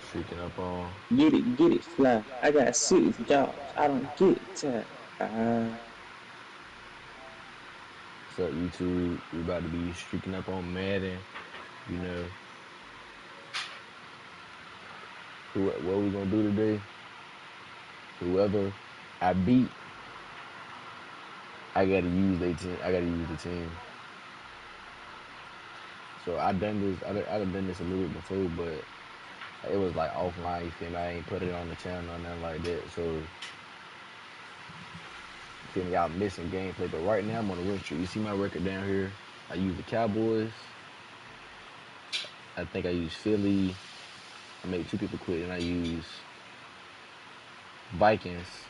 Streaking up on. Get it, fly. I got 6 jobs. I don't get tired. What's up, YouTube? We about to be streaking up on Madden. You know, what we gonna do today? Whoever I beat, I gotta use their team. I gotta use the team. So I done this. I done this a little bit before, but it was like offline. You feel me? I ain't put it on the channel or nothing like that. So you feel me? Y'all missing gameplay. But right now I'm on the win streak. You see my record down here? I use the Cowboys. I think I use Philly. I made 2 people quit, and I use Vikings.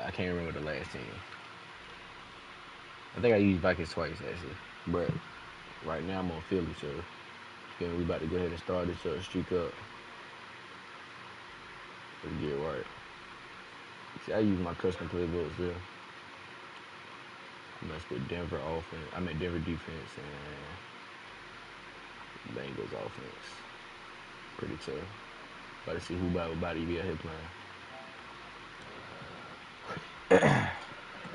I can't remember the last team. I think I used Vikings twice actually, but right now I'm on Philly, so we about to go ahead and start this streak up. Let's get it right. See, I use my custom playbooks there. Mess with Denver offense. I mean Denver defense and Bengals offense. Pretty tough. About to see who about to be out here playing. I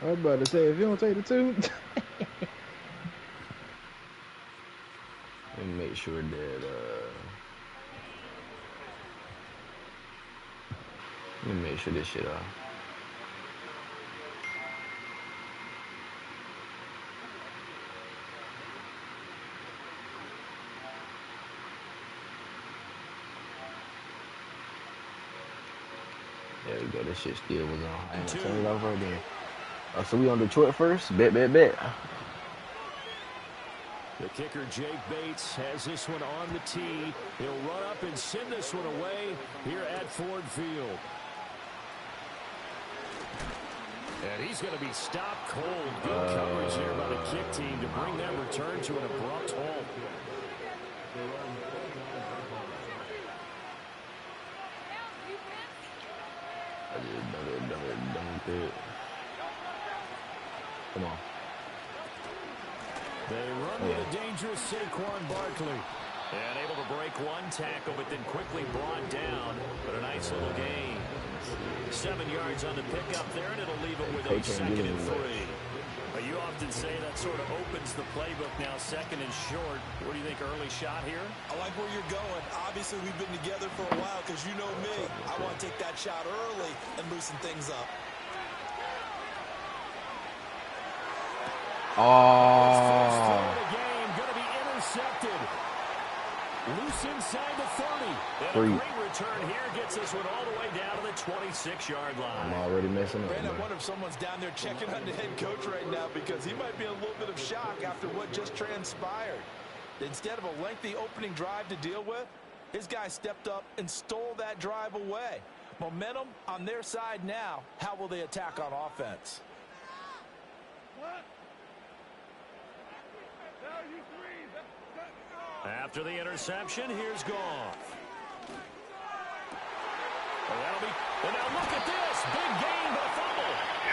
was about to say, if you don't take the 2. Let me make sure that let me make sure this shit off. There we go. This shit still was on. I ain't gonna turn it off right there. Oh, so we on Detroit first? Bet. The kicker, Jake Bates, has this one on the tee. He'll run up and send this one away here at Ford Field. And he's going to be stopped cold. Good coverage there by the kick team to bring that return to an abrupt halt. I just dunked it. Come on. They run with a dangerous Saquon Barkley. And able to break one tackle, but then quickly brought down. But a nice little gain. 7 yards on the pickup there, and it'll leave it with a 2nd and 3. But you often say that sort of opens the playbook now, 2nd and short. What do you think, early shot here? I like where you're going. Obviously, we've been together for a while because you know me. I want to take that shot early and loosen things up. Oh. Game going to be intercepted. Loose inside the 30. And a great return here gets this one all the way down to the 26-yard line. I'm already messing up. Man, I wonder if someone's down there checking on the head coach right now because he might be in a little bit of shock after what just transpired. Instead of a lengthy opening drive to deal with, his guy stepped up and stole that drive away. Momentum on their side now. How will they attack on offense? After the interception, here's Goff. That'll be, and now look at this. Big gain, but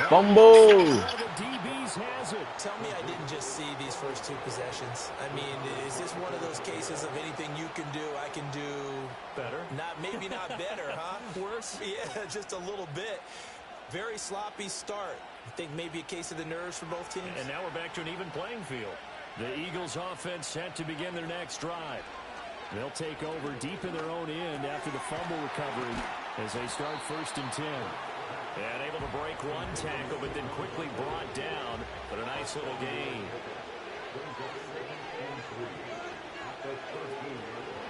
Fumble. The DBs has it. Tell me I didn't just see these first 2 possessions. I mean, is this one of those cases of anything you can do, I can do better? Maybe not better, huh? Worse? Yeah, just a little bit. Very sloppy start. I think maybe a case of the nerves for both teams. And now we're back to an even playing field. The Eagles offense set to begin their next drive. They'll take over deep in their own end after the fumble recovery as they start 1st and 10. And able to break one tackle, but then quickly brought down. But a nice little gain.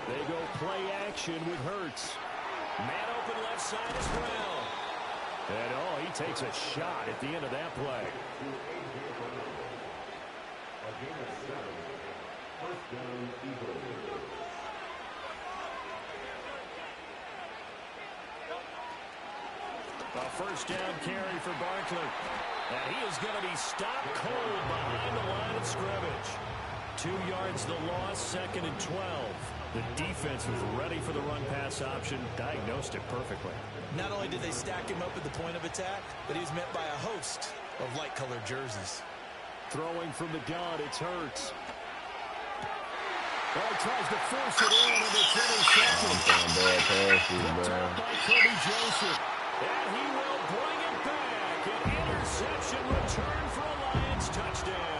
They go play action with Hurts. Man open left side is Brown. And he takes a shot at the end of that play. A 1st down carry for Barkley. And he is going to be stopped cold behind the line of scrimmage. 2 yards the loss, 2nd and 12. The defense was ready for the run-pass option, diagnosed it perfectly. Not only did they stack him up at the point of attack, but he was met by a host of light-colored jerseys. Throwing from the gun, it's Hurts. Well, he tries to force it in, and it's bad passes, Picked bro. up by Kirby Joseph. And he will bring it back. An interception return for a Lions touchdown.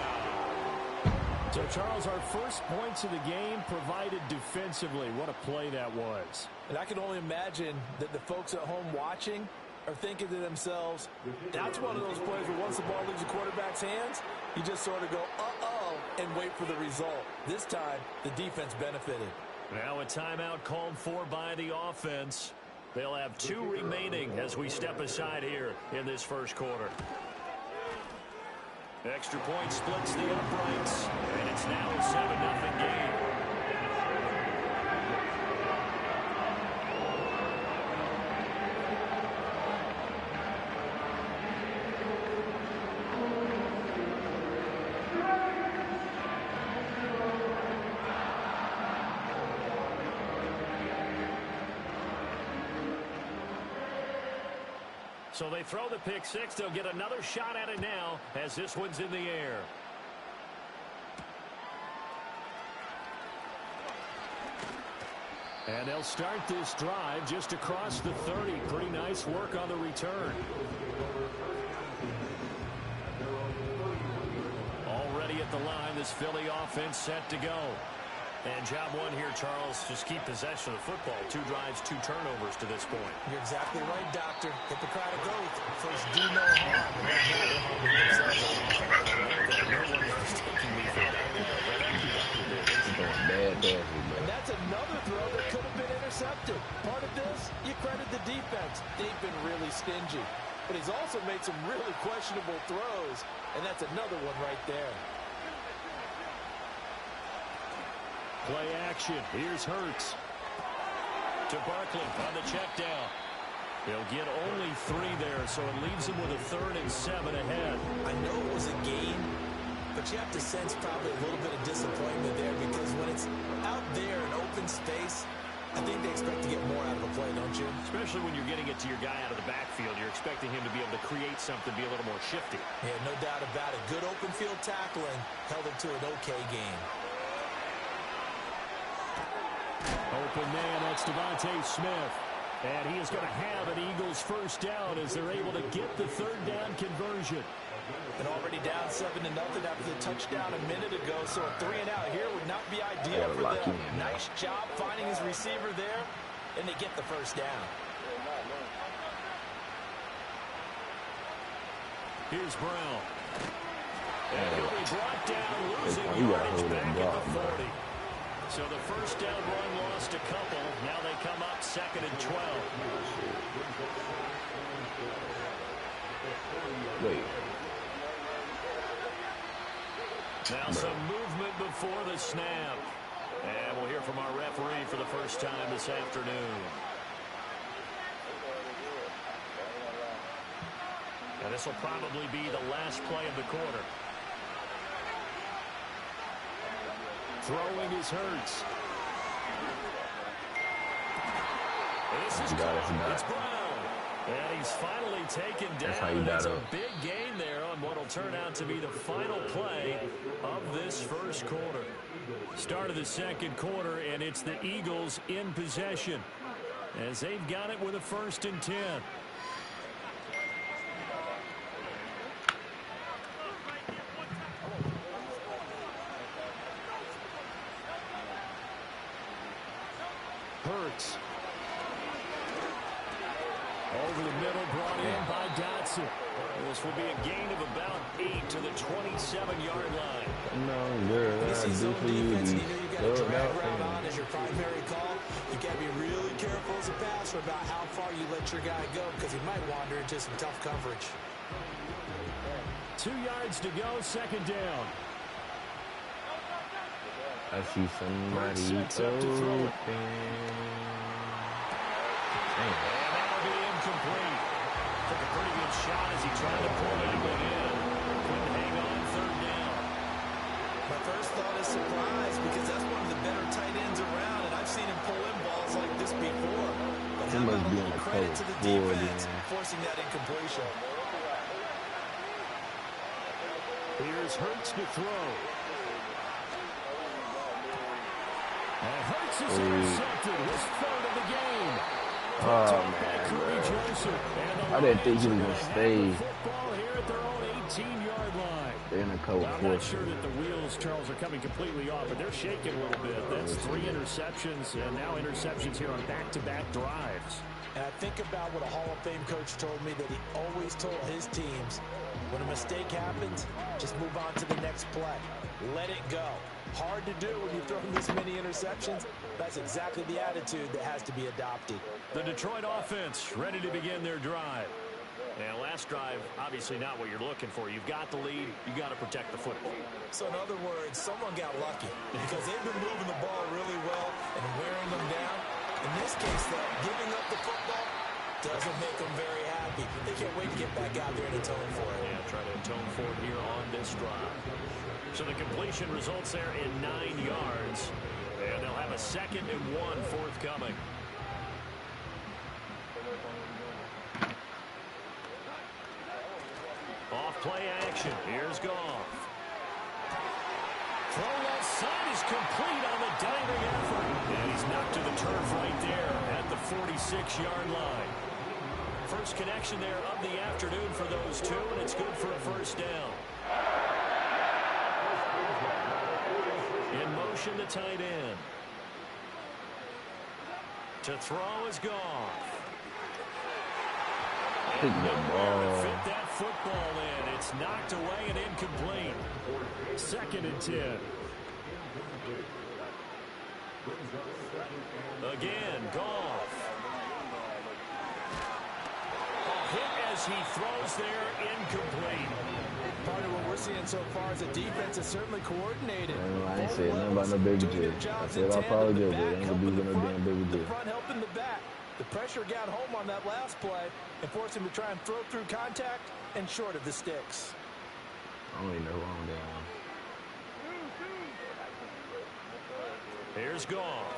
So, Charles, our first points of the game provided defensively. What a play that was. And I can only imagine that the folks at home watching are thinking to themselves, that's one of those plays where once the ball leaves the quarterback's hands, you just sort of go, uh-oh, and wait for the result. This time, the defense benefited. Now a timeout called for by the offense. They'll have 2 remaining as we step aside here in this first quarter. Extra point splits the uprights, and it's now a 7-0 game. So they throw the pick six. They'll get another shot at it now as this one's in the air. And they'll start this drive just across the 30. Pretty nice work on the return. Already at the line, this Philly offense set to go. And job one here, Charles, just keep possession of the football. 2 drives, 2 turnovers to this point. You're exactly right, Doctor. Hippocratic oath. First, do no harm. And right now, they're harming themselves. No one is mistaking me for that. He's throwing bad passes, bro. And that's another throw that could have been intercepted. Part of this, you credit the defense. They've been really stingy. But he's also made some really questionable throws. And that's another one right there. Play action. Here's Hurts. To Barkley on the check down. They'll get only 3 there, so it leaves them with a 3rd and 7 ahead. I know it was a gain, but you have to sense probably a little bit of disappointment there because when it's out there in open space, I think they expect to get more out of a play, don't you? Especially when you're getting it to your guy out of the backfield. You're expecting him to be able to create something, be a little more shifty. Yeah, no doubt about it. Good open field tackling held him to an okay game. Open man, that's Devontae Smith. And he is going to have an Eagles first down as they're able to get the 3rd down conversion. And already down 7-0 after the touchdown a minute ago, so a 3 and out here would not be ideal for them. Nice job finding his receiver there, and they get the first down. Here's Brown. And he'll be brought down, losing You got yardage hold back that at the block, 40. So the first down run lost a couple. Now they come up 2nd and 12. Wait. Now some movement before the snap. And we'll hear from our referee for the first time this afternoon. And this will probably be the last play of the quarter. Throwing his Hurts. This is it's Brown. And he's finally taken down. That's how you got a up. big gain there on what will turn out to be the final play of this first quarter. Start of the second quarter, and it's the Eagles in possession as they've got it with a 1st and 10. Hurts. Over the middle, brought in by Dotson. This will be a gain of about 8 to the 27-yard line. No, girl, When you see I do zone for you. defense, and you know you got a drag route Out on as your primary call, you got to be really careful as a passer about how far you let your guy go because he might wander into some tough coverage. 2 yards to go, 2nd down. I see somebody Sets up to throw it. open. And that'll be incomplete. Took a pretty good shot as he tried to pull that one in. Couldn't hang on 3rd down. My first thought is surprise because that's one of the better tight ends around, and I've seen him pull in balls like this before. But how about a little credit to the defense forcing that incompletion? Here's Hurts to throw. And Hurts is intercepted. His 3rd of the game. Oh, man, bro. I didn't think he was going to stay. They're in a cold I'm not sure that the wheels, Charles, are coming completely off, but they're shaking a little bit. That's 3 interceptions, and now interceptions here on back-to-back drives. And I think about what a Hall of Fame coach told me, that he always told his teams, when a mistake happens, just move on to the next play. Let it go. Hard to do when you throw this many interceptions. That's exactly the attitude that has to be adopted. The Detroit offense ready to begin their drive. And last drive, obviously not what you're looking for. You've got the lead. You've got to protect the football. So in other words, someone got lucky because they've been moving the ball really well and wearing them down. In this case, though, giving up the football doesn't make them very happy. They can't wait to get back out there and atone for it. Yeah, try to atone for it here on this drive. So the completion results there in 9 yards. And they'll have a 2nd and 1 forthcoming. Off play action. Here's Goff. Throw left side is complete on the diving effort. And he's knocked to the turf right there at the 46-yard line. First connection there of the afternoon for those two, and it's good for a first down. In motion, the tight end. To throw is Goff. Pick the ball. Fit that football in. It's knocked away and incomplete. 2nd and 10. Again, Goff. Hit as he throws there, incomplete. Part of what we're seeing so far is the defense is certainly coordinated. I ain't saying nothing about no big deal. I said I'll probably do it, but ain't gonna be no damn big deal. The front helping the back. The pressure got home on that last play and forced him to try and throw through contact and short of the sticks. I don't even know who I'm down. Here's Goff.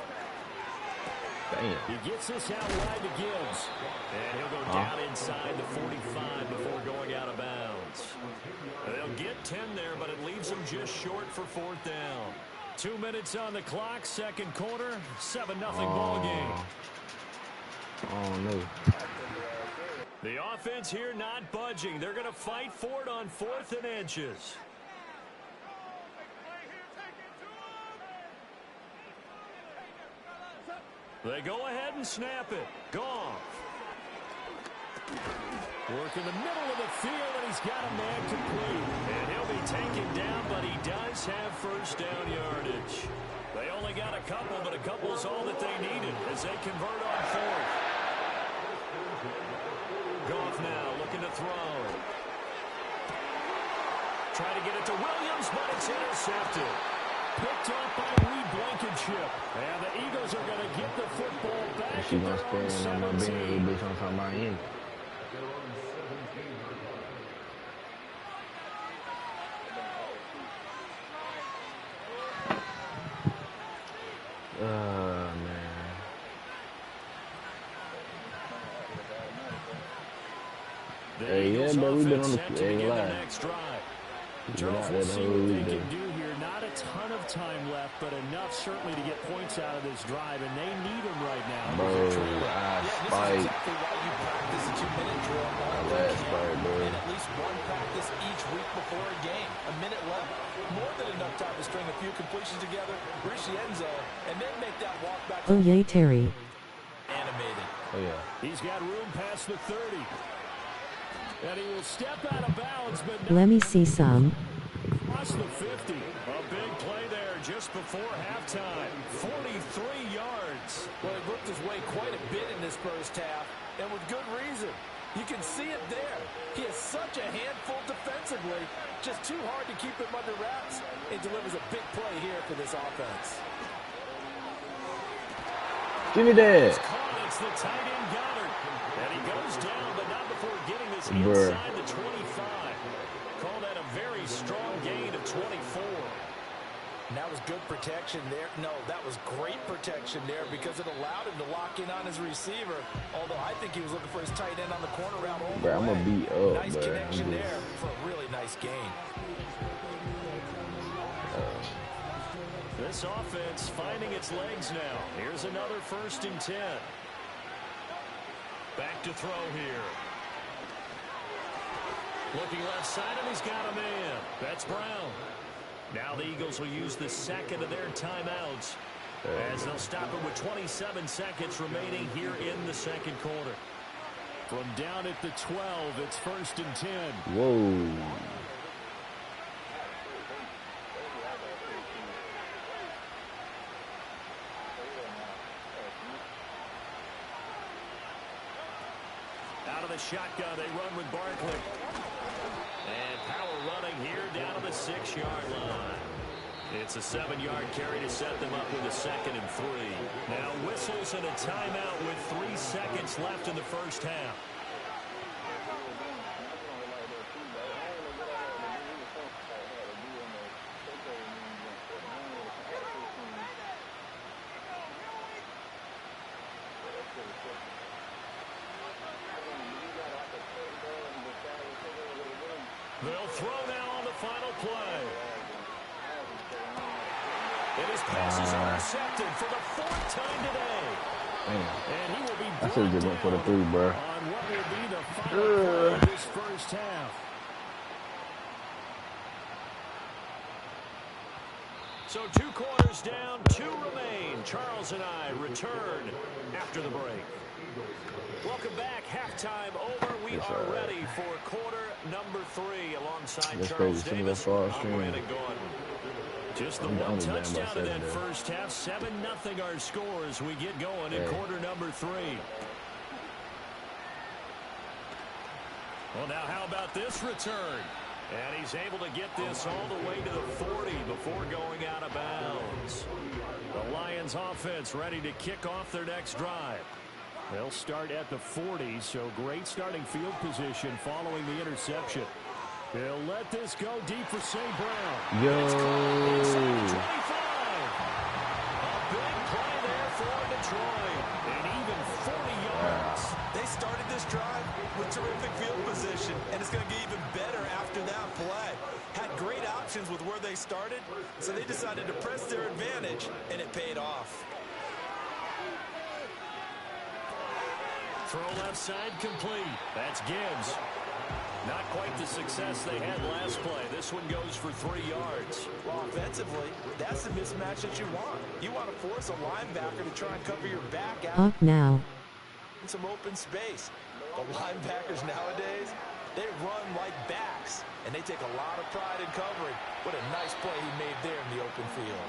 Damn. He gets this out wide to Gibbs. And he'll go down inside the 45 before going out of bounds. They'll get 10 there, but it leaves them just short for 4th down. 2 minutes on the clock, 2nd quarter, 7-0 ball game. Oh, no. The offense here not budging. They're going to fight for it on 4th and inches. They go ahead and snap it. Goff. Work in the middle of the field, and he's got a man complete. And he'll be taken down, but he does have first down yardage. They only got a couple, but a couple's all that they needed as they convert on 4th. Goff now looking to throw. Try to get it to Williams, but it's intercepted. Picked up by Reed Blankenship. And the Eagles are going to get the football back. She gonna stand on my bench, little bitch on top of my end. Man. Hey, yeah, but we've been on the live. Charles, we'll see what they can do here. Not a ton of time left, but enough certainly to get points out of this drive, and they need them right now. Bro, I spike. Exactly why you practice a 2-minute drill. That spike, bro. And at least one practice each week before a game. A minute left. More than enough time to string a few completions together, reach the end zone, and then make that walk back. Oh, yay, Terry. Animated. Oh, yeah. He's got room past the 30. And he will step out of bounds, but let me see some. Across the 50. A big play there just before halftime. 43 yards. Well, he worked his way quite a bit in this first half, and with good reason. You can see it there. He is such a handful defensively. Just too hard to keep him under wraps. He delivers a big play here for this offense. Give me that. It's the tight end Goddard. And he goes down, but not before getting this inside the 25. Call that a very strong gain of 24. And that was good protection there. No, that was great protection there because it allowed him to lock in on his receiver. Although I think he was looking for his tight end on the corner route all the way. I'm going to beat up, nice connection there for a really nice gain. This offense finding its legs now. Here's another 1st and 10. Back to throw here. Looking left side, and he's got a man. That's Brown. Now the Eagles will use the second of their timeouts as they'll stop it with 27 seconds remaining here in the second quarter. From down at the 12, it's 1st and 10. Whoa. Out of the shotgun, they run with Barkley. And power running here down to the 6-yard line. It's a 7-yard carry to set them up with a 2nd and 3. Now whistles and a timeout with 3 seconds left in the first half. They'll throw now on the final play. And his passes are intercepted for the 4th time today. Man. And he will be I should have just went for the 3, bro. on what will be the final play of this first half. So 2 quarters down, 2 remain. Charles and I return after the break. Welcome back. Halftime over. We are ready for quarter number 3 alongside Charles Davis. I'm Brandon Gordon. Just the one touchdown in that first half. 7-0 our score as we get going in quarter number 3. Well, now how about this return? And he's able to get this all the way to the 40 before going out of bounds. The Lions offense ready to kick off their next drive. They'll start at the 40, so great starting field position following the interception. They'll let this go deep for St. Brown. Yo. It's caught inside the 25. A big play there for Detroit. And even 40 yards. They started this drive with terrific field position, and it's going to get even better after that play. Had great options with where they started, so they decided to press their advantage, and it paid off. Throw left side complete. That's Gibbs. Not quite the success they had last play. This one goes for 3 yards. Well, offensively, that's the mismatch that you want. You want to force a linebacker to try and cover your back out. Up now. In some open space. The linebackers nowadays, they run like backs, and they take a lot of pride in covering. What a nice play he made there in the open field.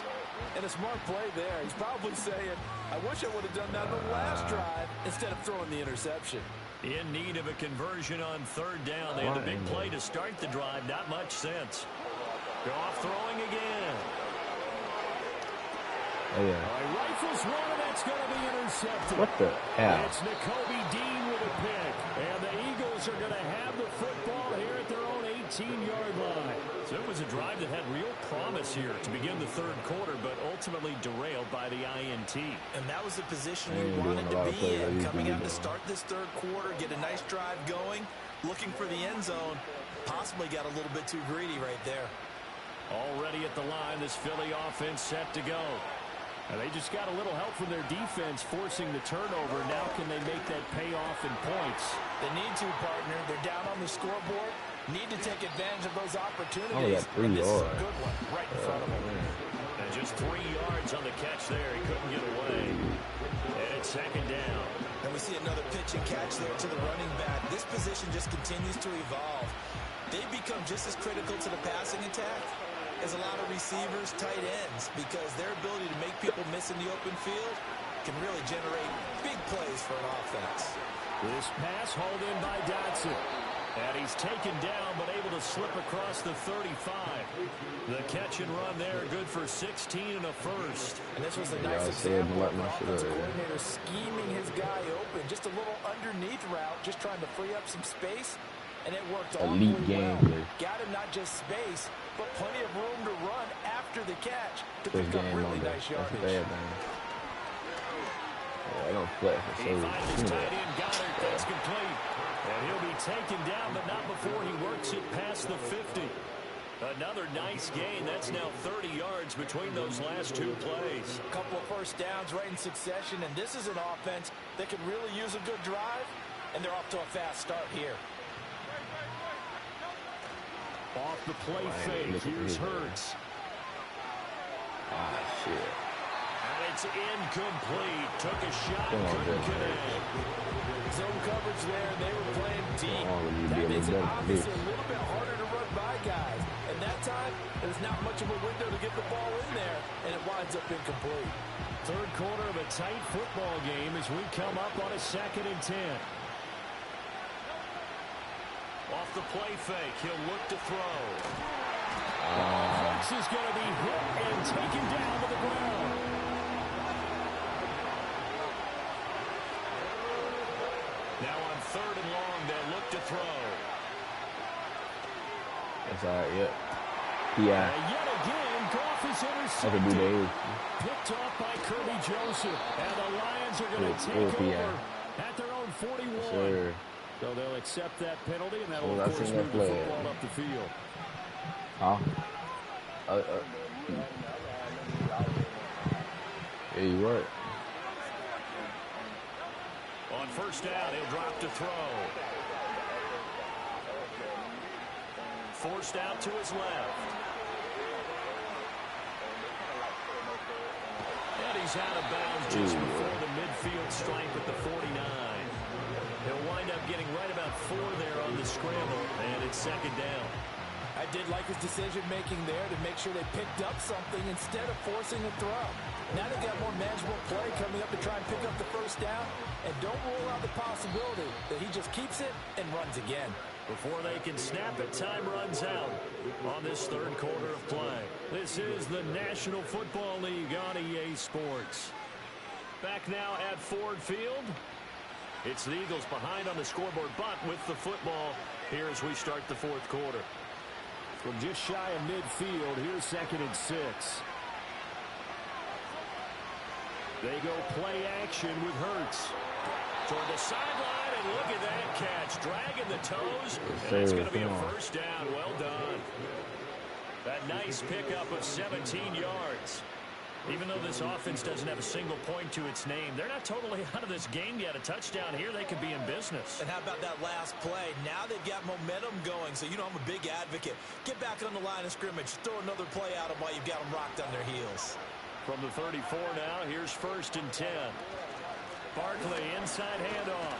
And a smart play there. He's probably saying, I wish I would have done that on the last drive instead of throwing the interception. In need of a conversion on 3rd down. They had a big play to start the drive. Not much sense. Go off throwing again. Oh, yeah. Rifles one, and that's going to be intercepted. What the hell? It's N'Kobe Dean with a pick. And the Eagles are going to have the football here at their own 18-yard line. So it was a drive that had real promise here to begin the 3rd quarter, but ultimately derailed by the INT. And that was the position you wanted to be in, coming out to start this 3rd quarter, get a nice drive going, looking for the end zone. Possibly got a little bit too greedy right there. Already at the line, this Philly offense set to go. And they just got a little help from their defense forcing the turnover. Now can they make that pay off in points? They need to, partner. They're down on the scoreboard. Need to take advantage of those opportunities. Oh, that's 3 this yards. is a good one right in front of him. And just 3 yards on the catch there. He couldn't get away. And it's 2nd down. And we see another pitch and catch there to the running back. This position just continues to evolve. They become just as critical to the passing attack as a lot of receivers, tight ends, because their ability to make people miss in the open field can really generate big plays for an offense. This pass hauled in by Dotson. And he's taken down, but able to slip across the 35. The catch and run there, good for 16 and a first. And this was a nice example of the offensive coordinator scheming his guy open. Just a little underneath route, just trying to free up some space. And it worked awfully well. Got him not just space, but plenty of room to run after the catch to pick up really nice yardage. I don't play for He finds his tight end, Goddard. That's complete. And he'll be taken down, but not before he works it past the 50. Another nice gain. That's now 30 yards between those last two plays. A couple of first downs right in succession, and this is an offense that could really use a good drive, and they're off to a fast start here. Off the play fake, here's Hurts. Ah, shit. And it's incomplete. Took a shot, couldn't connect. Zone coverage there, and they were playing deep. That makes it obviously a little bit harder to run by guys. And that time, there's not much of a window to get the ball in there, and it winds up incomplete. Third quarter of a tight football game as we come up on a 2nd and 10. Off the play fake, he'll look to throw. Hurts is going to be hit and taken down to the ground. Now on 3rd and long, they'll look to throw. That's all right, yeah. And yet again, Goff is intercepted. Picked off by Kirby Joseph. And the Lions are going to take over at their own 41. Sure. So they'll accept that penalty, and that'll, of course, move the football up the field. Huh? Yeah, you right. On 1st down, he'll drop to throw. Forced out to his left. And he's out of bounds just before the midfield stripe at the 49. He'll wind up getting right about 4 there on the scramble, and it's 2nd down. I did like his decision-making there to make sure they picked up something instead of forcing a throw. Now they've got more manageable play coming up to try and pick up the 1st down, and don't rule out the possibility that he just keeps it and runs again. Before they can snap it, time runs out on this 3rd quarter of play. This is the National Football League on EA Sports. Back now at Ford Field. It's the Eagles behind on the scoreboard, but with the football here as we start the 4th quarter. From just shy of midfield, here's 2nd and 6. They go play action with Hurts. Toward the sideline, and look at that catch. Dragging the toes, and it's going to be a 1st down. Well done. That nice pickup of 17 yards. Even though this offense doesn't have a single point to its name, they're not totally out of this game yet. A touchdown here, they could be in business. And how about that last play? Now they've got momentum going, so you know I'm a big advocate. Get back on the line of scrimmage. Throw another play at them while you've got them rocked on their heels. From the 34 now, here's 1st and 10. Barkley, inside handoff.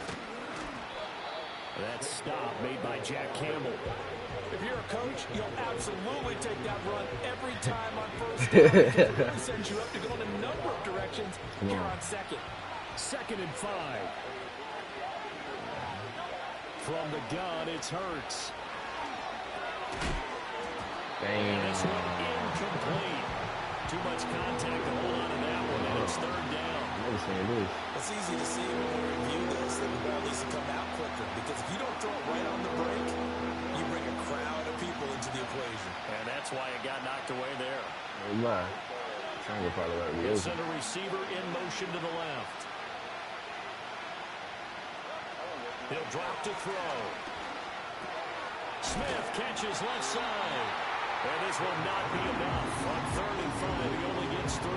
That stop made by Jack Campbell. If you're a coach, you'll absolutely take that run every time on 1st down. It really sends you up to go in a number of directions here on 2nd. 2nd and 5. From the gun, it's Hurts. And this one incomplete. Too much contact to hold on to that one, and it's 3rd down. It's easy to see when we review this that the ball needs to come out quicker, because if you don't throw it right on the break, you bring a crowd of people into the equation. And that's why it got knocked away there. He'll send a receiver in motion to the left. He'll drop to throw. Smith catches left side. And this will not be enough. On 3rd and 5, he only gets 3.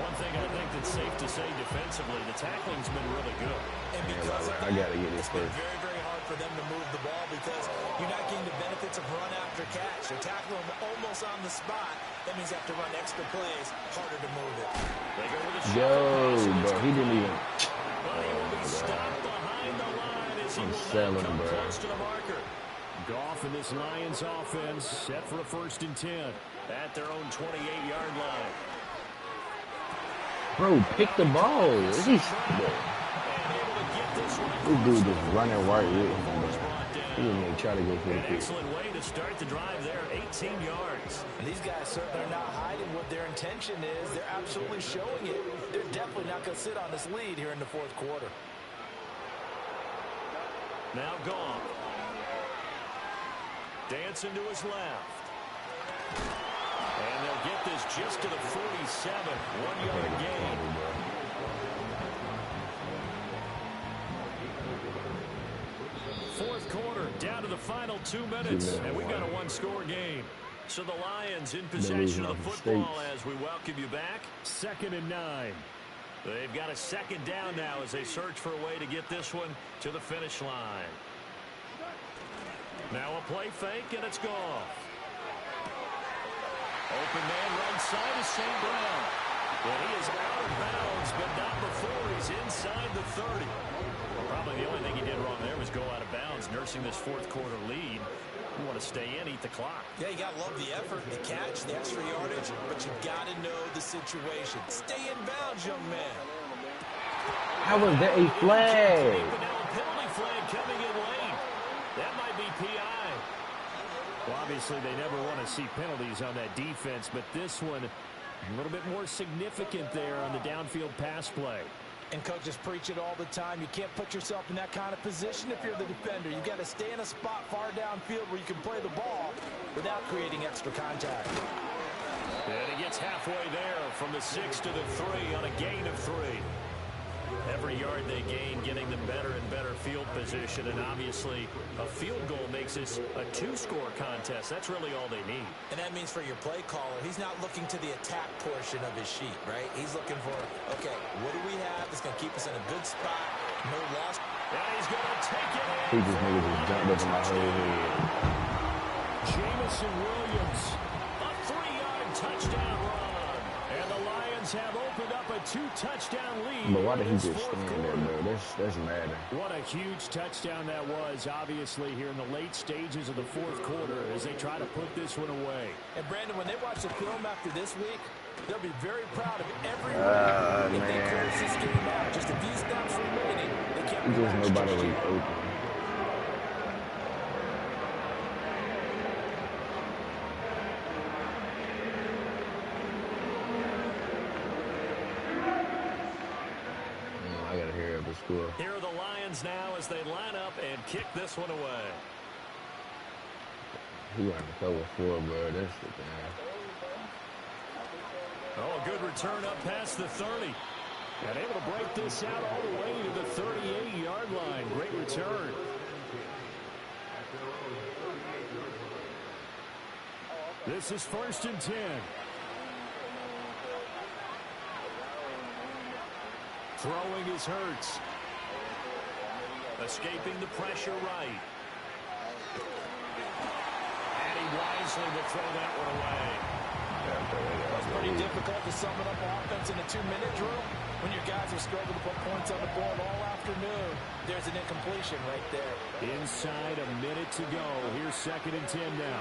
One thing I think that's safe to say defensively, the tackling's been really good. And because of that, I gotta get this it's been very, very hard for them to move the ball because you're not getting the benefits of run after catch. They're tackling them almost on the spot. That means you have to run extra plays, harder to move it. They go with a bro, he didn't even. But he will be stopped behind the line as he will selling, come bro. close to the marker. Goff and this Lions offense set for a 1st and 10 at their own 28-yard line. Bro, pick the ball. This dude just running right with him. He didn't even try to go for the An kick. excellent way to start the drive there, 18 yards. And these guys certainly are not hiding what their intention is. They're absolutely showing it. They're definitely not going to sit on this lead here in the 4th quarter. Now Goff. Dancing to his left. And they'll get this just to the 47. 1-yard gain. Fourth quarter. Down to the final 2 2 minutes, minutes and we've got a one. one-score game. So the Lions in Been possession losing of off the the football States. as we welcome you back. 2nd and 9. They've got a second down now as they search for a way to get this one to the finish line. Now a play fake, and it's gone. Open man right side is St. Brown. And he is out of bounds, but not before he's inside the 30. Probably the only thing he did wrong there was go out of bounds, nursing this fourth quarter lead. You want to stay in, eat the clock. Yeah, you got to love the effort, the catch, the extra yardage, but you got to know the situation. Stay in bounds, young man. How was that a flag? But now a penalty flag coming in late. That might be PI. Well, obviously, they never want to see penalties on that defense, but this one a little bit more significant there on the downfield pass play. And coaches preach it all the time. You can't put yourself in that kind of position if you're the defender. You got to stay in a spot far downfield where you can play the ball without creating extra contact. And he gets halfway there from the 6 to the 3 on a gain of 3. Every yard they gain, getting them better and better field position. And obviously, a field goal makes this a 2-score contest. That's really all they need. And that means for your play caller, he's not looking to the attack portion of his sheet, right? He's looking for, okay, what do we have that's going to keep us in a good spot? No loss. And he's going to take it in. He just niggas just jumped up in my whole head. Jamison Williams, a 3-yard touchdown run. And the Lions have opened up a 2-touchdown lead. But why did he in this just fourth stand there, quarter. bro? That's Madden. What a huge touchdown that was, obviously, here in the late stages of the fourth quarter as they try to put this one away. And, Brandon, when they watch the film after this week, they'll be very proud of every win. If they close this game out, just a few snaps remaining, they can't Just relax nobody just was yet. open. I gotta hear up the score. Here are the Lions now as they line up and kick this one away. He went to cover 4, bro. That's the thing. Oh, a good return up past the 30. And able to break this out all the way to the 38-yard line. Great return. This is 1st and 10. Throwing is Hurts. Escaping the pressure right. And he wisely will throw that one away. It's pretty difficult to sum it up offense in a 2-minute drill when your guys have struggled to put points on the board all afternoon. There's an incompletion right there. Inside a minute to go. Here's 2nd and 10 now.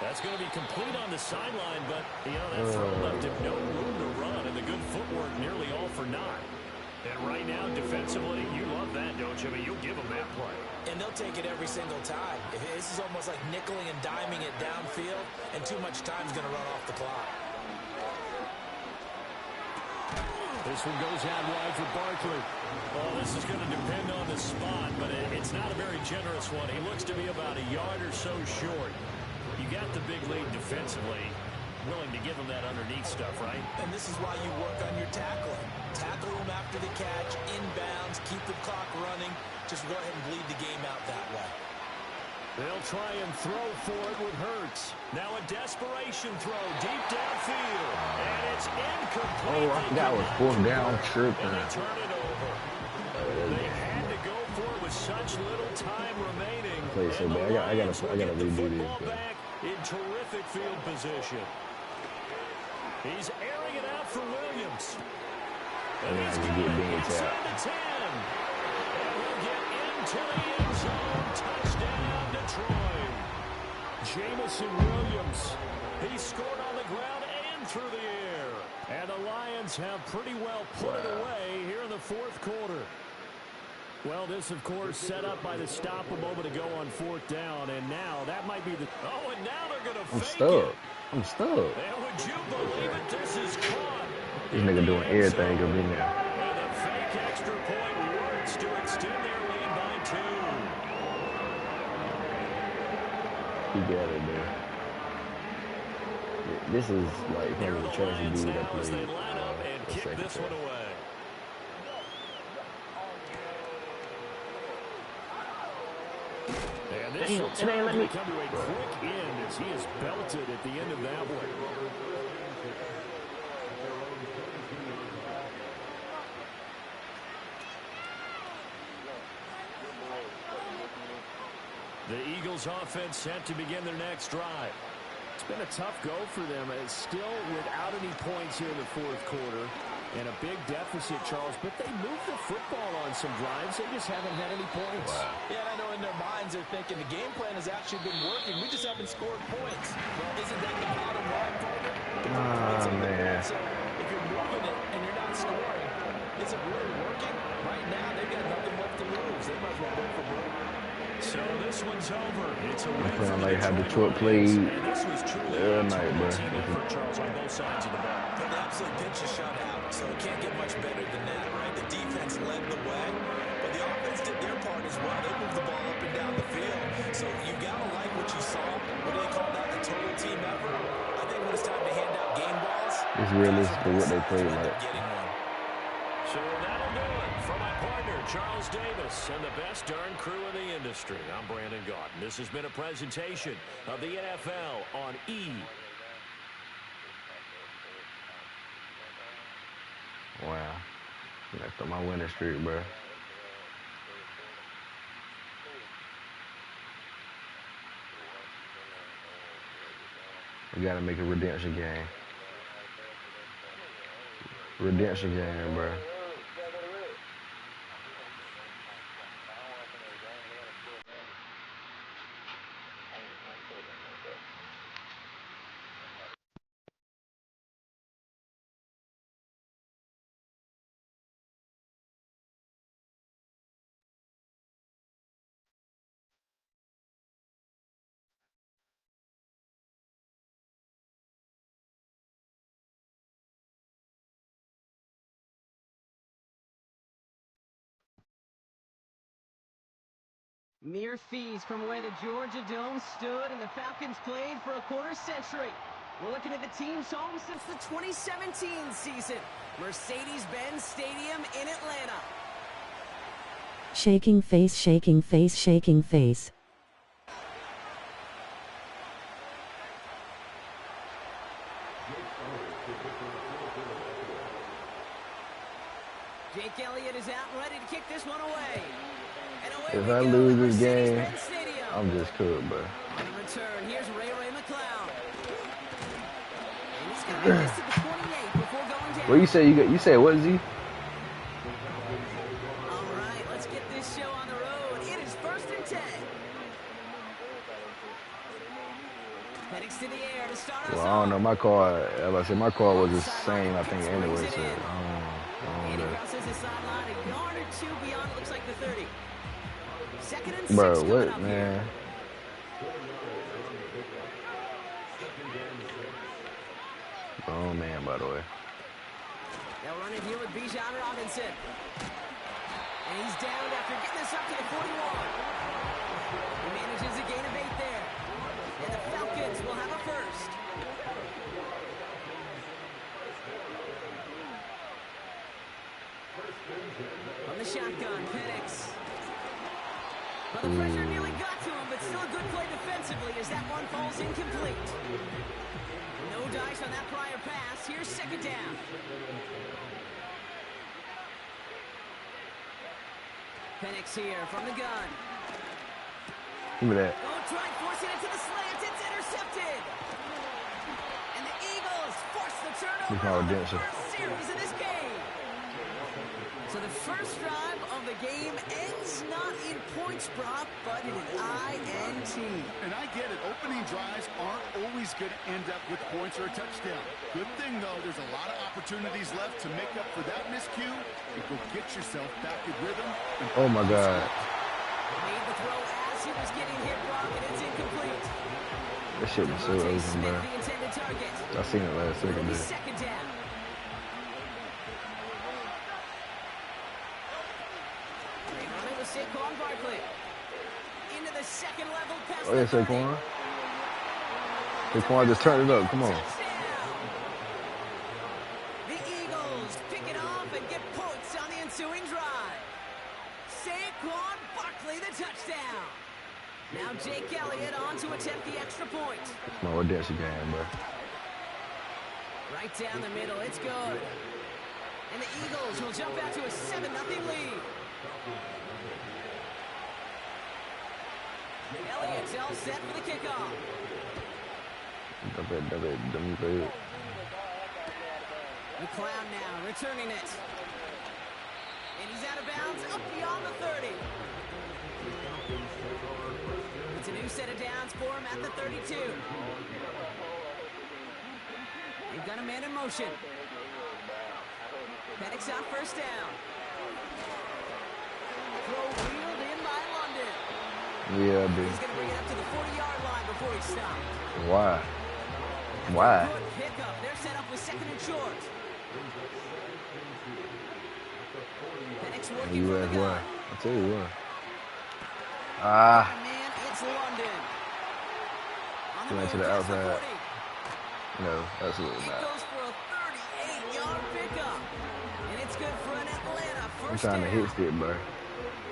That's going to be complete on the sideline, but, you know, that throw left him no room to run, and the good footwork nearly all for naught. And right now, defensively, you love that, don't you? I mean, you'll give them that play. And they'll take it every single time. This is almost like nickeling and diming it downfield, and too much time's going to run off the clock. This one goes out wide for Barkley. Oh, this is going to depend on the spot, but it's not a very generous one. He looks to be about a yard or so short. You got the big lead defensively, willing to give him that underneath stuff, right? And this is why you work on your tackling. Tackle him after the catch, inbounds, keep the clock running. Just go ahead and bleed the game out that way. They'll try and throw for it with Hurts. Now a desperation throw deep downfield. And it's incomplete. Oh, I forgot it was 4th down. Tripping. And they turn it over. They had to go for it with such little time remaining. Play so bad. I gotta redo this. Back in terrific field position. He's airing it out for Williams. And he's get got it beans inside out. the 10. And he'll get into the end zone. Touchdown, Detroit. Jamison Williams. He scored on the ground and through the air. And the Lions have pretty well put it away here in the fourth quarter. Well, this, of course, set up by the stop a moment ago on 4th down, and now that might be the... Oh, and now they're going to fake it. I'm stuck. And would you believe it? This is caught. This nigga doing everything up in there. And the fake extra point works to extend their lead by 2. He got it, man. This is like Here one are of the the trashy Lions dudes now that as they played line up and the kick second this one half. away. This Damn, will it turn ain't let to me. come to a Bro. quick end as he is belted at the end of that one. The Eagles offense set to begin their next drive. It's been a tough go for them. It's still without any points here in the fourth quarter and a big deficit, Charles, but they moved the football on some drives. They just haven't had any points. Wow. Yeah, and I know in their minds they're thinking the game plan has actually been working. We just haven't scored points. Well, isn't that the bottom line, partner? Points on the board. So if you're moving it and you're not scoring, is it really working? Right now, they've got nothing left to lose. They might as well go for broke. So this one's over. It's a I'm win for feeling the like how Detroit Detroit Lions. played And this was truly the other a night, total bro. team effort, Charles, on both sides of the ball. Well, they absolutely pitched a shutout, so it can't get much better than that, right? The defense led the way, but the offense did their part as well. They moved the ball up and down the field. So you've got to like what you saw. What do they call that? A total team effort? I think when it's time to hand out game balls, It's guys from realistic both what they sides played will end like. up getting one. So that'll do it for my partner, Charles Davis, and the best darn crew in the industry. I'm Brandon Gaudin. This has been a presentation of the NFL on E. Wow. Messed up my winning streak, bro. We gotta make a redemption game. Redemption game, bro. Mere fees from where the Georgia Dome stood and the Falcons played for a quarter century. We're looking at the team's home since the 2017 season. Mercedes-Benz Stadium in Atlanta. Shaking face, shaking face, shaking face. Jake Elliott is out and ready to kick this one away. And away If we I go lose at this game, Mercedes-Benz Stadium. I'm just cooked, bro. On the return, here's Ray McCloud. And he's going to get this to the 28 before going down. What you say? You said what, Z? All right, let's get this show on the road. It is 1st and 10. Penix to the air to start us Well, I don't know. My car, as I said, my car was the same, I think, anyway. So I And don't he know. crosses the sideline a yard or two beyond, it looks like the 30. 2nd and 6 Bro, coming what, up man? here. Oh man, by the way. They'll run it here with Bijan Robinson. And he's down after getting this up to the 41. He manages a gain of 8 there. And the Falcons will have a first. On the shotgun, Penix. Well, the pressure nearly got to him, but still a good play defensively as that one falls incomplete. No dice on that prior pass. Here's 2nd down. Penix here from the gun. Give me that. Oh, try forcing it to the slant. It's intercepted. And the Eagles force the We turnover call on it the dancing. first series of this game. So the first drive of the game ends not in points, Brock, but in an INT. And I get it. Opening drives aren't always going to end up with points or a touchdown. Good thing, though, there's a lot of opportunities left to make up for that miscue and go get yourself back in rhythm. Oh my God. Made the throw as he was getting hit, Brock, and it's incomplete. That shit was so Devontae open, Smith, bro. the intended target. I seen it last It'll second, be dude. 2nd down. They run it with Saquon Barkley. Into the second level pass. Oh yeah, Saquon. Saquon just turned it up. Come on. The Eagles pick it off and get points on the ensuing drive. Saquon Barkley, the touchdown. Now Jake Elliott on to attempt the extra point. No redemption game, bro. Right down the middle, it's good. And the Eagles will jump out to a 7-0 lead. Elliott's all set for the kickoff. McCloud now returning it. And he's out of bounds up beyond the 30. It's a new set of downs for him at the 32. They've got a man in motion. Penix on first down. Throw wheeled in by London. Yeah, dude. He's going to bring it up to the 40-yard line before he stops. Why? Why? Good pickup. They're set up with second and short. Penix working You from the as gun. well. I tell you what. Man, it's London. On the Went to move, the past the outside. 40. No, absolutely It not. goes for a 38-yard pickup. And it's good for an Atlanta I'm first trying to down. hit stick, bro.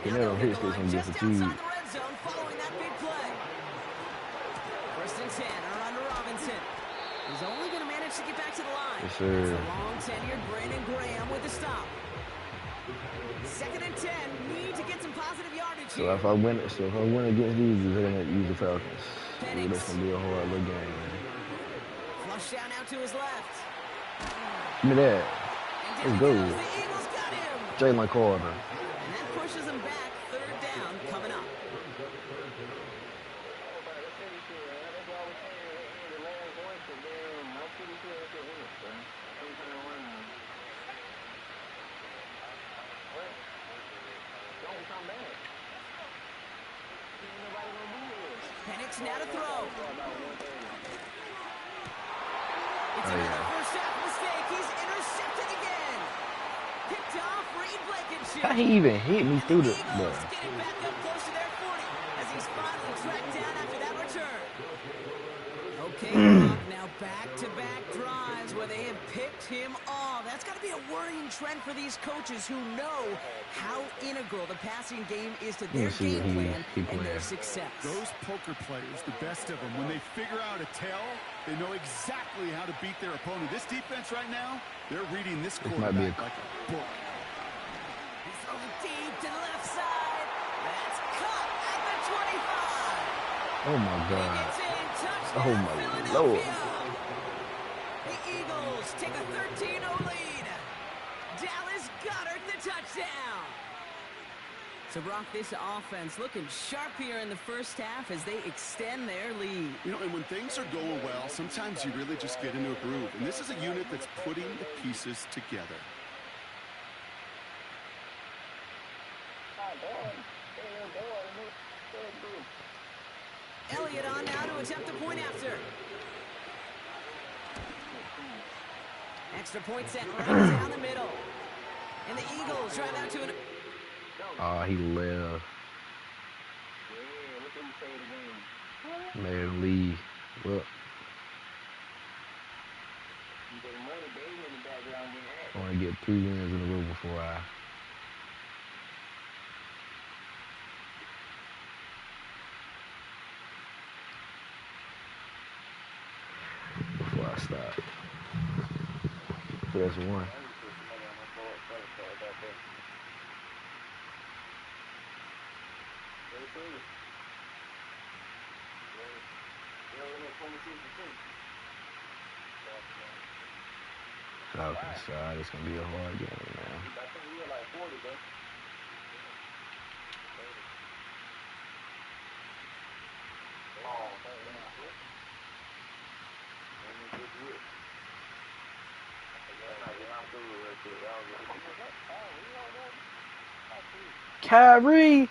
You Now know they'll them hit hit the sticks line gonna get just fatigued. outside the red zone following that big play. First and 10 are under Robinson. He's only going to manage to get back to the line. Yes, sir. It's the long-tenured Brandon Graham with the stop. Second and 10, need to get some positive yardage So here. if I win against these, they're gonna use the Falcons. Ooh, that's gonna be a hard little game, man. Flush down out to his left. Give me that. And Let's down go. he goes. The Eagles got him. Jalen Carter. And that pushes him back. Third down coming up. Penix now to throw. It's another first half mistake. He's intercepted again. Picked off Reed Blankenship. How he even hit me And through the the Eagles getting back up close to their 40 as he's finally tracked down after that return. Okay, Gronk, now back-to-back drives where they have picked him off. That's got to be a worrying trend for these coaches who know how integral the passing game is to their see what game plan he and their playing. success. Those poker players, the best of them, when they figure out a tell, they know exactly how to beat their opponent. This defense right now, they're reading this might be quarterback like a book. He throws it deep to the left side. That's caught at the 25. Oh my He God. gets in. Oh Touchdown, my Philadelphia. Lord. The Eagles take a 13-0 lead. Dallas Goedert the touchdown. So, Brock, this offense looking sharp here in the first half as they extend their lead. You know, and when things are going well, sometimes you really just get into a groove. And this is a unit that's putting the pieces together. Elliott on now to attempt a point after. Extra point set right down the middle. And the Eagles drive out to an... Oh, he left. Made him leave. Look. I want to get 3 wins in a row before I stop. That's one. Falcons side, it's gonna be a hard game, man. Kyrie.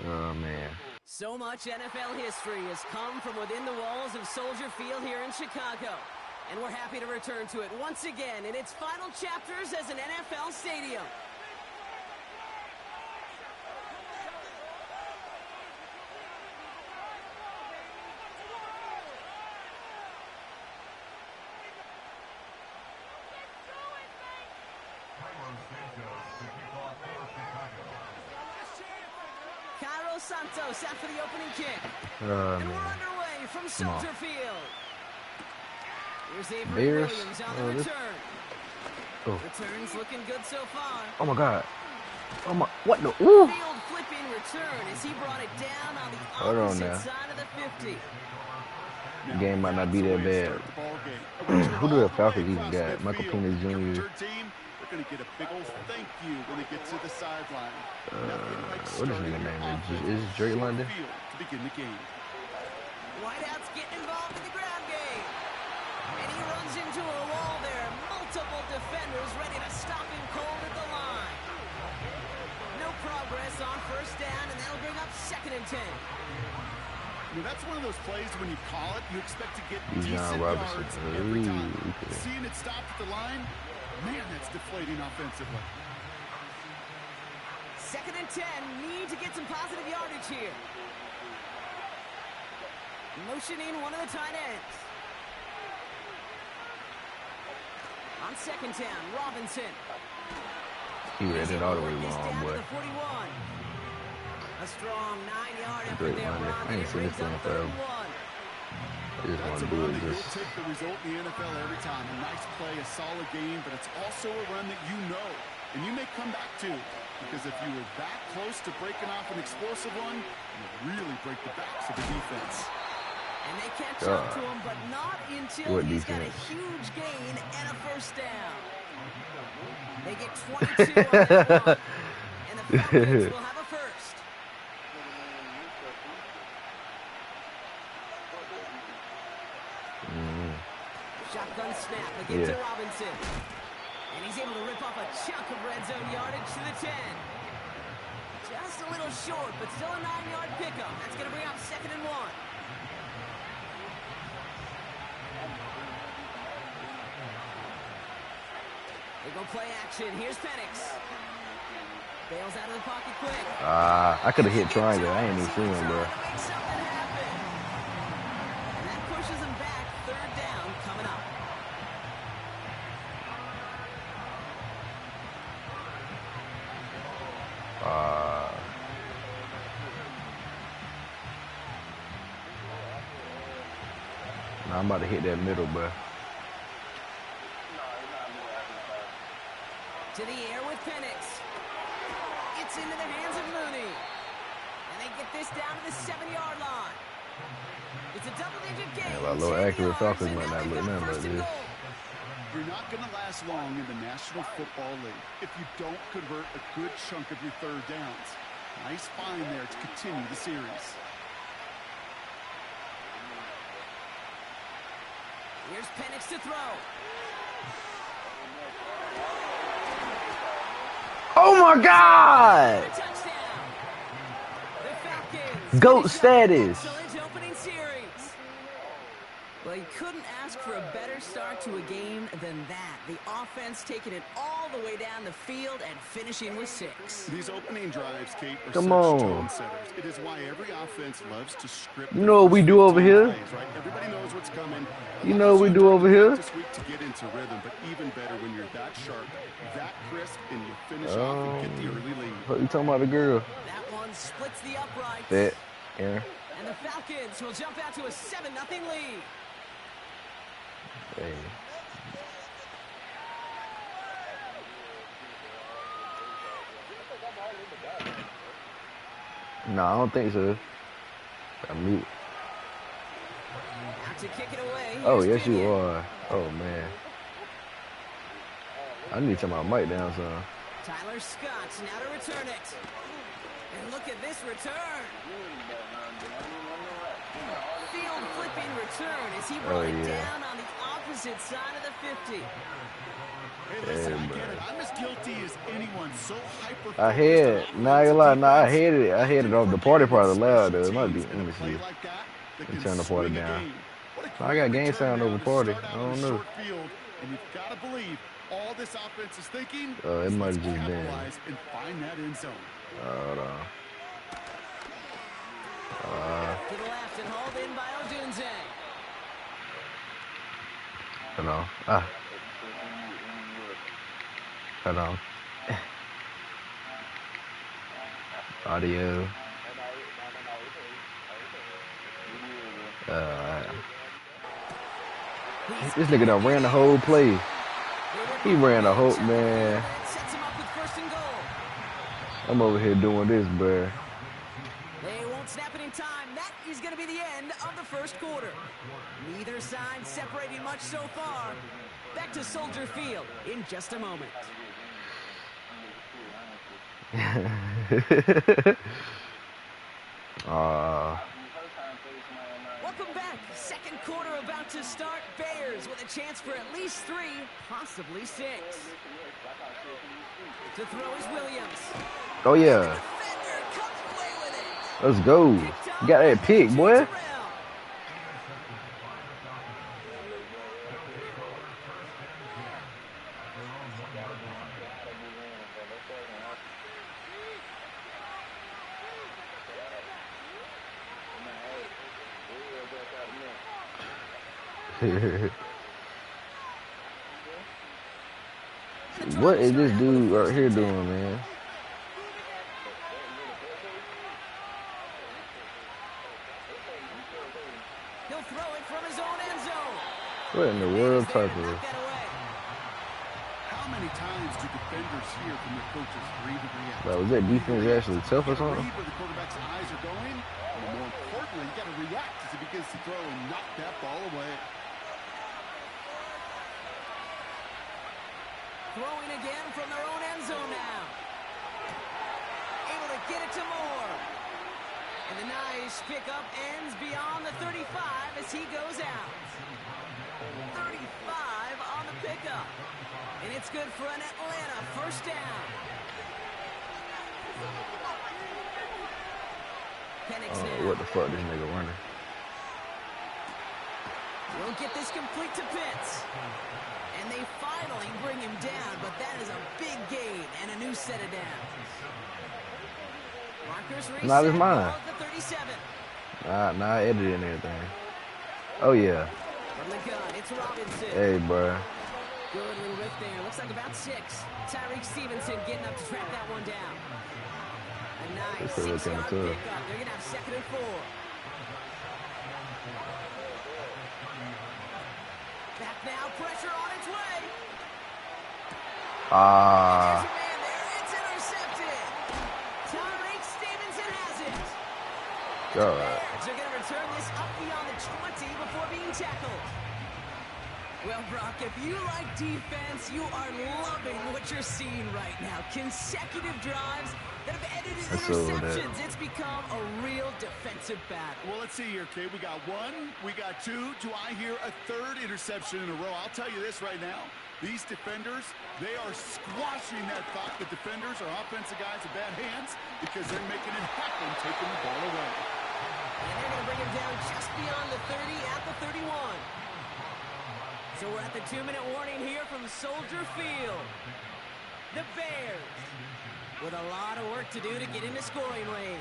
Oh man. So much NFL history has come from within the walls of Soldier Field here in Chicago. And we're happy to return to it once again in its final chapters as an NFL stadium. Dos Santos after the opening kick. And Man. we're underway from Come on. Soldier Field. Here's Avery Bears? Williams on the This- return. Oh. Return's looking good so far. Oh my God. Oh my. What the? Ooh. Field flipping return as he brought it down on the Hold on opposite now. side of the 50. The game might not be that bad. Who do the Falcons even got? Michael Penix Jr. They're going to get a big old thank you when they get to the sideline. What is his name? Is it Drake London? To begin the game. Whiteout's getting involved in the ground game. And he runs into a wall there. Multiple defenders ready to stop him cold at the line. No progress on first down, and that'll bring up 2nd and 10. You know, that's one of those plays when you call it, you expect to get John decent Robinson. yards every time. Ooh, okay. Seeing it stop at the line, man, that's deflating offensively. 2nd and 10. Need to get some positive yardage here. Motioning one of the tight ends. On 2nd down, Robinson. He read it all the way wrong, boy. 41. A strong 9-yard effort Great there, London. Ron. I ain't It seen this brings thing up forever. 31. I just want That's to a do run it that you'll just. take the result in the NFL every time. A nice play, a solid game, but it's also a run that you know, and you may come back to. Because if you were that close to breaking off an explosive one, you really break the backs of the defense. And they catch up to him, but not until What he's got a defense? huge gain and a first down. They get 22 on that one. And the Falcons will have a first. Shotgun snap again to Robinson. And he's able to rip off a chunk of red zone yardage to the 10. Just a little short, but still a 9-yard pickup. That's going to bring up 2nd and 1. They go play action. Here's Penix. Bails out of the pocket quick. I could have hit triangle. I ain't even seen him, bro. And that pushes him back. 3rd down coming up. Nah, I'm about to hit that middle, bro. To the air with Penix. It's into the hands of Mooney. And they get this down to the 7-yard line. It's a double-digit gain. Yeah, like low 10 accurate yards, Falcons and might now not they've look got nothing first like and this. goal. You're not going to last long in the National Football League if you don't convert a good chunk of your 3rd downs. Nice find there to continue the series. Here's Penix to throw. Oh my God! Touchdown. The Falcons. GOAT finish off status. an excellent opening series. Well, you couldn't ask for a better start to a game than that. The offense taking it all the way down the field and finishing with 6. These opening drives, Kate, are Come such on. tone setters. It is why every offense loves to script. You know what we do over here? Plays, right? Everybody knows what's coming. You know what we do over here? This week to get into rhythm, but even better when you're that sharp, that crisp, and you finish off and get the early lead. What you talking about, the girl? That one splits the uprights. That, Aaron. And the Falcons will jump out to a 7-0 lead. Hey. No, I don't think so. I'm mute. Out to kick it away. Oh, Here's yes, you Pinion. are. Oh, man. I need to turn my mic down, son. Tyler Scott now to return it. And look at this return. Field flipping return as he brought it yeah. down on the opposite side of the 50. Hey, listen, I get it. I'm as guilty as anyone. So hyper. I had, nah, you lie, nah, I hated it. I hated it off the party part of loud, though. It might be, let me see. Let me turn the party down. I got game sound over party. I don't know. And you've got to believe all this offense is thinking. It might have just been. Capitalize and find that end zone. Hold on. To the left and hauled in by Odunze. Hold on. Hold on. Audio. Uh, this nigga done ran the whole play. He ran the whole, man. I'm over here doing this, bruh. They won't snap it in time. That is going to be the end of the first quarter. Neither side separating much so far. Back to Soldier Field in just a moment. Welcome back. Second quarter about to start. Bears with a chance for at least 3, possibly 6. To throw is Williams. Oh, yeah. Let's go. You got that pick, boy. What is this dude right here doing, man? He'll throw it from his own end zone. What in the world type of? How many times do defenders hear from their coaches read and react? Like, was that defense actually tough or something? Read where the quarterback's eyes are going, and more importantly, you got to react as he begins to throw and knock that ball away. Throwing again from their own end zone now. Able to get it to Moore. And the nice pickup ends beyond the 35 as he goes out. 35 on the pickup. And it's good for an Atlanta first down. Penix now. What the fuck this nigga running? We'll get this complete to Pitts. And they finally bring him down, but that is a big gain and a new set of downs. Markers reset. Not as mine. The 37. Nah, I edited and everything. Oh, yeah. From the gun, it's Robinson. Hey, bro. Good little rip there. Looks like about 6. Tyreek Stevenson getting up to track that one down. A nice 6-yard pickup. They're going to have 2nd and 4. Back now, pressure on its way. There's a man there. It's intercepted. Tyreek Stevenson has it. God. They're going to return this up beyond the 20 before being tackled. Well, Brock, if you like defense, you are loving what you're seeing right now. Consecutive drives that have ended in interceptions. It's become a real defensive battle. Well, let's see here, kid. We got 1, we got 2. Do I hear a 3rd interception in a row? I'll tell you this right now. These defenders, they are squashing that thought that defenders or offensive guys have bad hands because they're making it happen, taking the ball away. And they're going to bring him down just beyond the 30 at the 31. So we're at the 2-minute warning here from Soldier Field. The Bears with a lot of work to do to get into scoring range.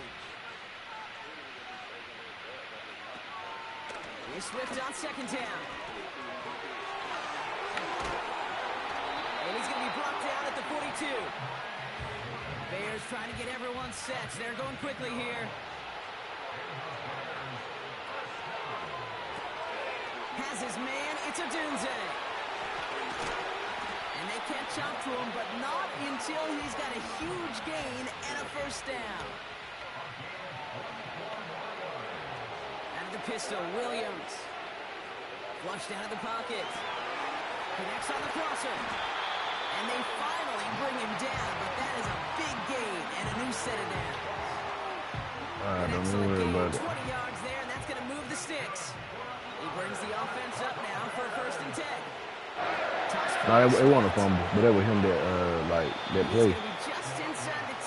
Here's Swift on 2nd down. And he's going to be brought down at the 42. Bears trying to get everyone set. They're going quickly here. Has his man, it's a Dunze. And they catch up to him, but not until he's got a huge gain and a first down. Out of the pistol, Williams. Flushed out of the pocket. Connects on the crosser. And they finally bring him down, but that is a big gain and a new set of downs. An excellent gain, 20 yards there, and that's going to move the sticks. He brings the offense up now for 1st and 10. Nah, it wasn't a fumble, but that was him that that play. Just inside the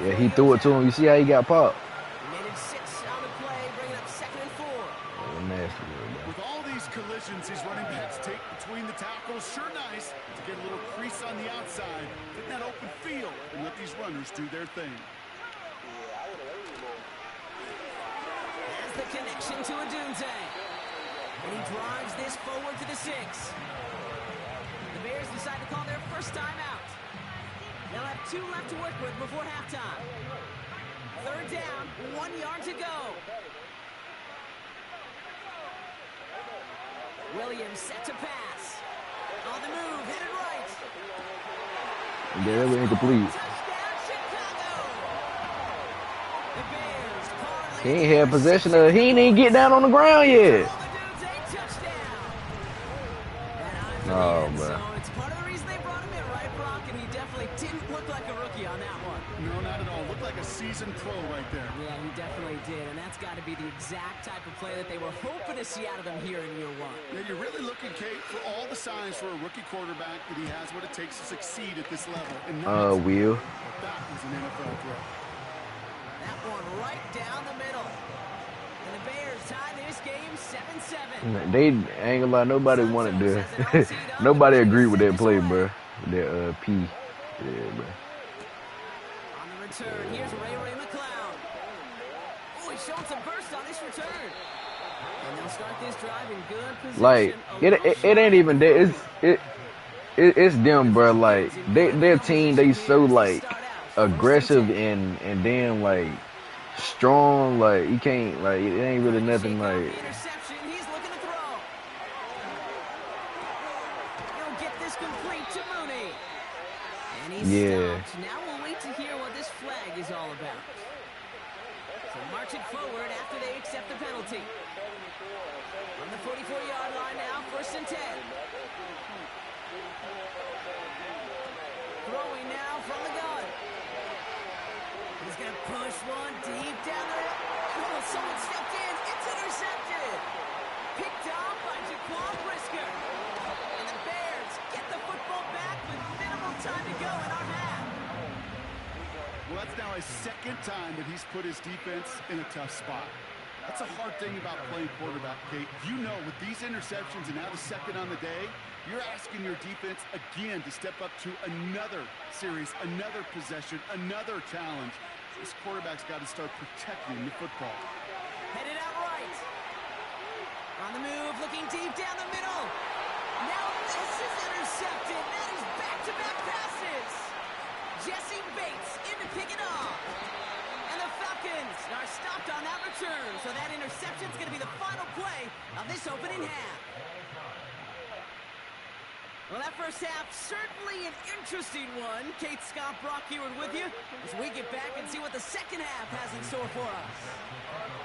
10. Yeah, he threw it to him. You see how he got popped? He made it 6 on the play, bringing up 2nd and 4. Yeah, nasty, bro. With all these collisions these running backs take between the tackles, sure nice to get a little crease on the outside, get that open field, and let these runners do their thing. Has the connection to a Dunze. And he drives this forward to the 6. The Bears decide to call their first timeout. They'll have 2 left to work with before halftime. 3rd down, 1 yard to go. Williams set to pass. On the move, hit it right. Yeah, that was incomplete. Touchdown, Chicago. The Bears parlay He ain't had possession of. He ain't even get down on the ground yet. Oh, bro. It's part of the reason they brought him in, right, Brock? And he definitely didn't look like a rookie on that one. No, not at all. Looked like a seasoned pro right there. Yeah, he definitely did, and that's got to be the exact type of play that they were hoping to see out of him here in year one. Yeah, you're really looking, Kate, for all the signs for a rookie quarterback that he has what it takes to succeed at this level. And Will. that was an NFL throw. That one right down the middle. And the Bears tie this game 7-7. They ain't gonna lie, nobody wanted to. Nobody agreed with that play, bro. That P. Yeah, bro. On the return, here's Ray McCloud. Oh, he's showing some burst on this return. And they'll start this drive in good position. Like it ain't even that. It's them, bro. Like their team, they so like aggressive and then like strong. Like you can't like it ain't really nothing like. Interception. He's looking to throw. He'll get this complete to Mooney. And he's stopped. Now we'll wait to hear what this flag is all about. So march it forward after they accept the penalty. On the 44-yard line now, 1st and 10. Throwing now from the gun. He's going to push one deep down there. Oh, someone stepped in. It's intercepted. Picked off by Jaquan Brisker. And the Bears get the football back with minimal time to go in our half. Well, that's now his second time that he's put his defense in a tough spot. That's a hard thing about playing quarterback, Kate. You know, with these interceptions and now the second on the day, you're asking your defense again to step up to another series, another possession, another challenge. This quarterback's got to start protecting the football. Headed out right. On the move, looking deep down the middle. Now this is intercepted. That is back-to-back passes. Jesse Bates in to pick it off. And the Falcons are stopped on that return. So that interception's going to be the final play of this opening half. Well, that first half, certainly an interesting one. Kate, Scott, Brock Heward with you as we get back and see what the second half has in store for us.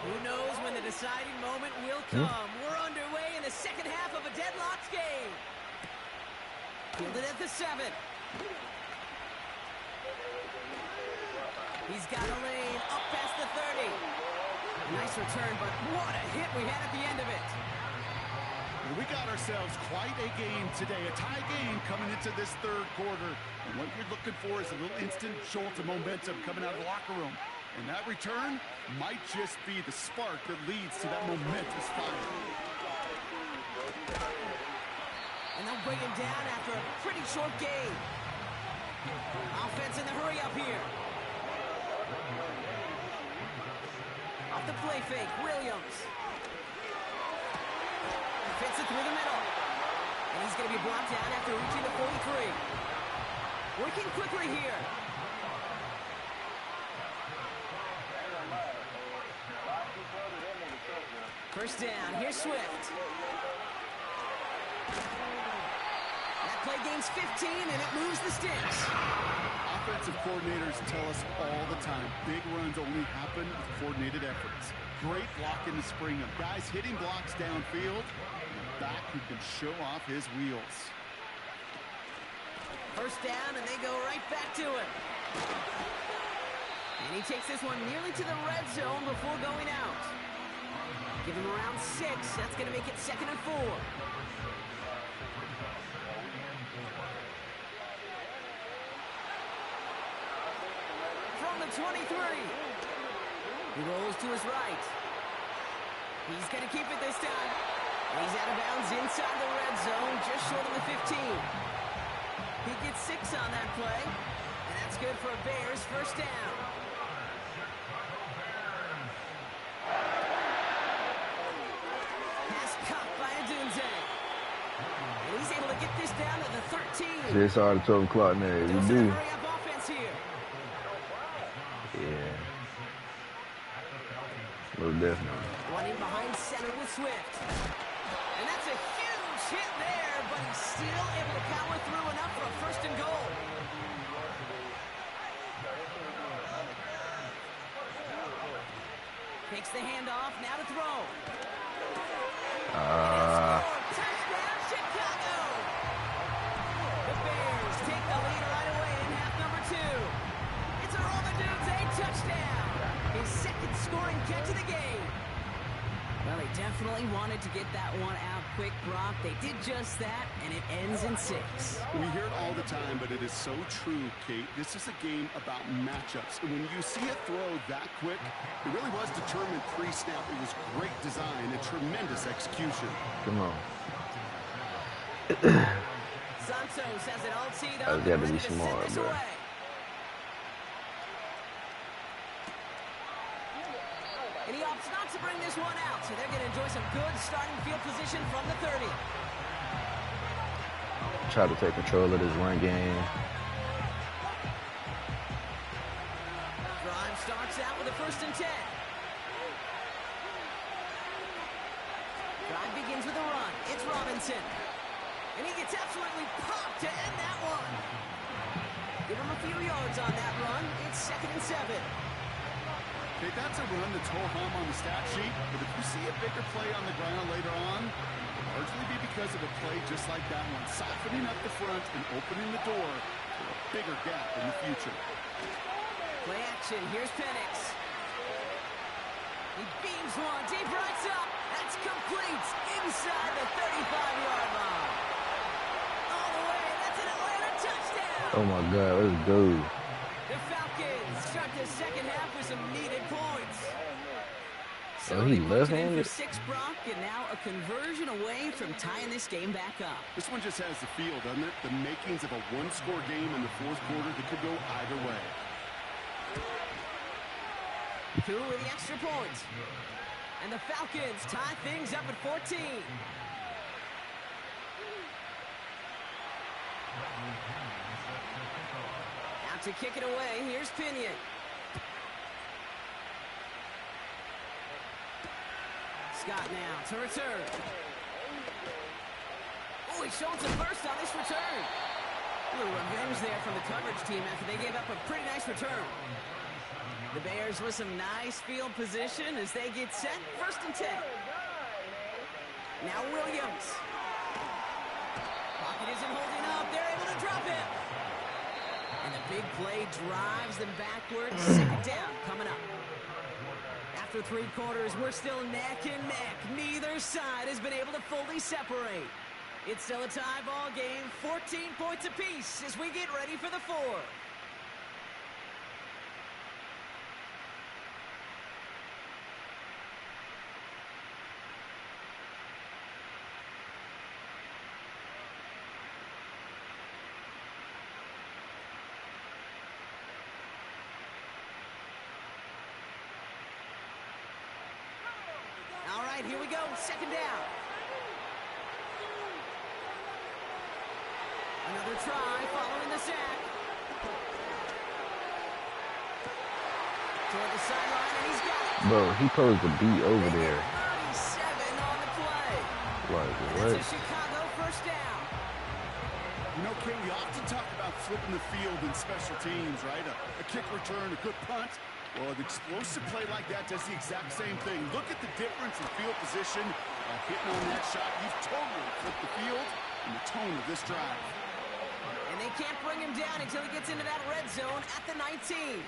Who knows when the deciding moment will come. We're underway in the second half of a deadlocked game. Fielded at the 7. He's got a lane up past the 30. Nice return, but what a hit we had at the end of it. We got ourselves quite a game today, a tie game coming into this third quarter. And what you're looking for is a little instant jolt of momentum coming out of the locker room. And that return might just be the spark that leads to that momentous fire. And they'll bring him down after a pretty short game. Offense in the hurry up here. Off the play fake, Williams. Fits it through the middle. And he's going to be brought down after reaching the 43. Working quickly here. First down. Here's Swift. That play gains 15, and it moves the sticks. Offensive coordinators tell us all the time, big runs only happen with coordinated efforts. Great block in the spring of guys hitting blocks downfield, and a back who can show off his wheels. First down, and they go right back to it. And he takes this one nearly to the red zone before going out. Give him around 6. That's going to make it 2nd and 4. From the 23. He rolls to his right. He's going to keep it this time. And he's out of bounds inside the red zone, just short of the 15. He gets 6 on that play, and that's good for a Bears first down. Pass caught by Adunze. And he's able to get this down to the 13. It's hard at 12 o'clock now. We do. Hurry up offense here. Yeah. Well, definitely. One in behind center with Swift. And that's a huge hit there, but he's still able to power through enough for a first and goal. Takes the handoff, now to throw. Touchdown, Chicago! The Bears take the lead right away in half number 2. It's a Romaduze touchdown. His second scoring catch of the game. Well, they definitely wanted to get that one out quick, Brock. They did just that, and it ends in 6. We hear it all the time, but it is so true, Kate. This is a game about matchups. And when you see it throw that quick, it really was determined pre-snap. It was great design and tremendous execution. Come on. Santos has it all teed up. I gotta be smart, bro. And he opts not to bring this one out, so they're going to enjoy some good starting field position from the 30. Try to take control of this run game. Drive starts out with a 1st and 10. Drive begins with a run. It's Robinson. And he gets absolutely popped to end that one. Give him a few yards on that run. It's 2nd and 7. Okay, that's a run that's ho-hum on the stat sheet, but if you see a bigger play on the ground later on, it'll largely be because of a play just like that one, softening up the front and opening the door for a bigger gap in the future. Play action. Here's Penix. He beams one deep right up. That's complete inside the 35-yard line. All the way. That's an Atlanta touchdown. Oh my God, let's go. The Falcons start the second half with some needed points. So he they punch it in left-handed? for 6, Brock, and now a conversion away from tying this game back up. This one just has the feel, doesn't it? The makings of a one-score game in the 4th quarter that could go either way. Through with the extra point. And the Falcons tie things up at 14. Out to kick it away, here's Pinion. Scott now to return. Oh, he's showing some burst on this return. A little revenge there from the coverage team after they gave up a pretty nice return. The Bears with some nice field position as they get set. 1st and 10. Now Williams. Pocket isn't holding up. They're able to drop him. And the big play drives them backwards. 2nd down coming up. After 3 quarters, we're still neck and neck. Neither side has been able to fully separate. It's still a tie ball game. 14 points apiece as we get ready for the 4th. All right, here we go. 2nd down. Another try following the sack. Toward the sideline, and he's got it. Bro, he posed to be over there. 37 on the play. Like, And what? that's a Chicago 1st down. You know, Kate, we often talk about flipping the field in special teams, right? A kick return, a good punt. Well, an explosive play like that does the exact same thing. Look at the difference in field position. Hitting on that shot, you've totally flipped the field and the tone of this drive. And they can't bring him down until he gets into that red zone at the 19.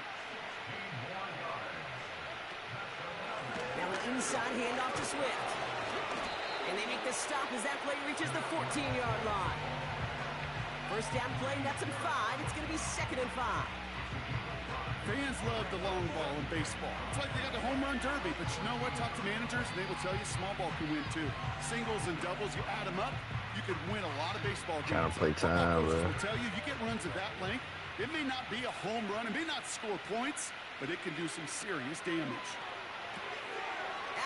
Now an inside handoff to Swift. And they make the stop as that play reaches the 14-yard line. 1st down play, nets him 5. It's going to be 2nd and 5. Fans love the long ball in baseball. It's like they got the home run derby, but you know what? Talk to managers, and they will tell you small ball can win too. Singles and doubles, you add them up, you could win a lot of baseball games. Trying to play time, bro. Will tell you, you get runs of that length, it may not be a home run, it may not score points, but it can do some serious damage.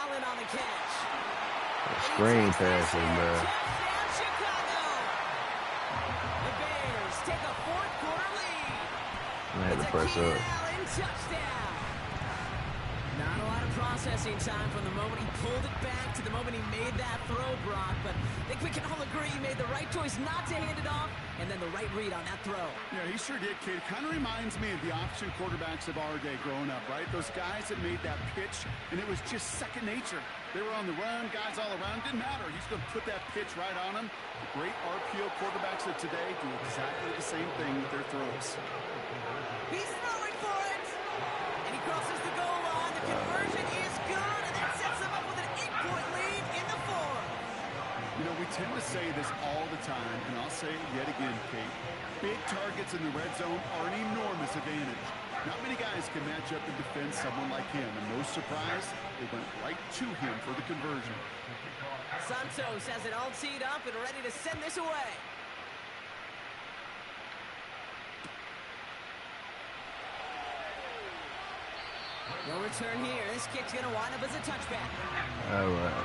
Allen on the catch. Screen passing, bro. Touchdown, Chicago. The Bears take a 4th quarter lead. I had to press up. Touchdown. Not a lot of process processing time from the moment he pulled it back to the moment he made that throw, Brock. But I think we can all agree he made the right choice not to hand it off, and then the right read on that throw. Yeah, he sure did, kid. Kind of reminds me of the option quarterbacks of our day growing up, right? Those guys that made that pitch, and it was just second nature. They were on the run, guys all around. Didn't matter. He's going to put that pitch right on them. The great RPO quarterbacks of today do exactly the same thing with their throws. He's throwing for it! And he crosses the goal line. The conversion is good, and that sets them up with an 8-point lead in the fourth. You know, we tend to say this all the time, and I'll say it yet again, Kate. Big targets in the red zone are an enormous advantage. Not many guys can match up and defend someone like him, and no surprise, they went right to him for the conversion. Santos has it all teed up and ready to send this away. No return here. This kick's going to wind up as a touchback. All right.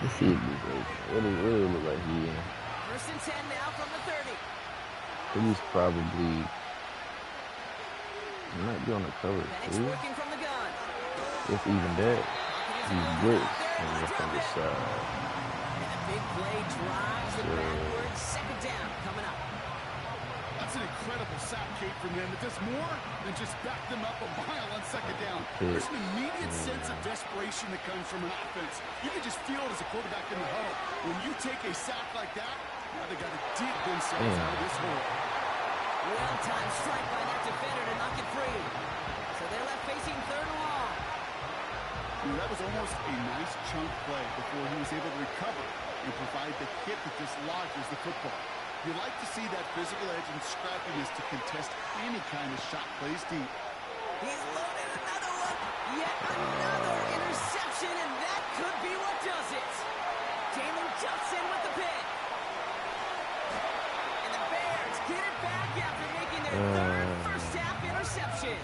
Let's see what it really look like he in. First and 10 now from the 30. He's probably might be on the cover Penix too. working from the gun. If even that, he's blitzed from the side. And a big play drives it backwards. Second down coming up. That's an incredible sack, Kate, from them. It does more than just back them up a mile on second down. There's an immediate sense of desperation that comes from an offense. You can just feel it as a quarterback in the huddle. When you take a sack like that, now they got to dig themselves out of this hole. Well-timed strike by that defender to knock it free. So they're left facing third and long. That was almost a nice chunk play before he was able to recover and provide the hit that dislodges the football. You like to see that physical edge and scrappiness to contest any kind of shot plays deep. He's loaded another one. Yet another interception, and that could be what does it. Jalen Johnson with the pick. And the Bears get it back after making their third first-half interception.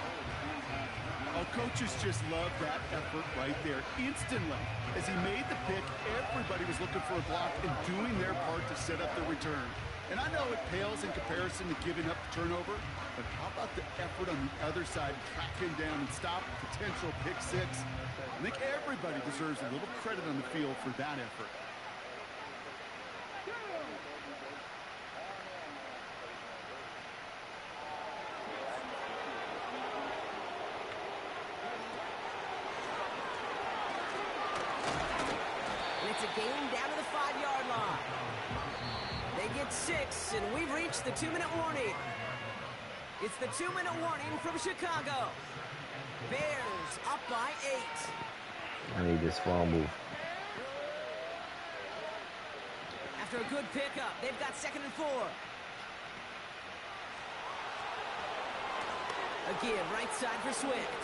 Our coaches just love that effort right there. Instantly, as he made the pick, everybody was looking for a block and doing their part to set up the return. And I know it pales in comparison to giving up the turnover, but how about the effort on the other side to track him down and stop potential pick six? I think everybody deserves a little credit on the field for that effort. It's a game down to the 5-yard line. They get 6, and we've reached the 2-minute warning. It's the 2-minute warning from Chicago. Bears up by 8. I need this fumble. After a good pickup, they've got 2nd and 4. Again, right side for Swift.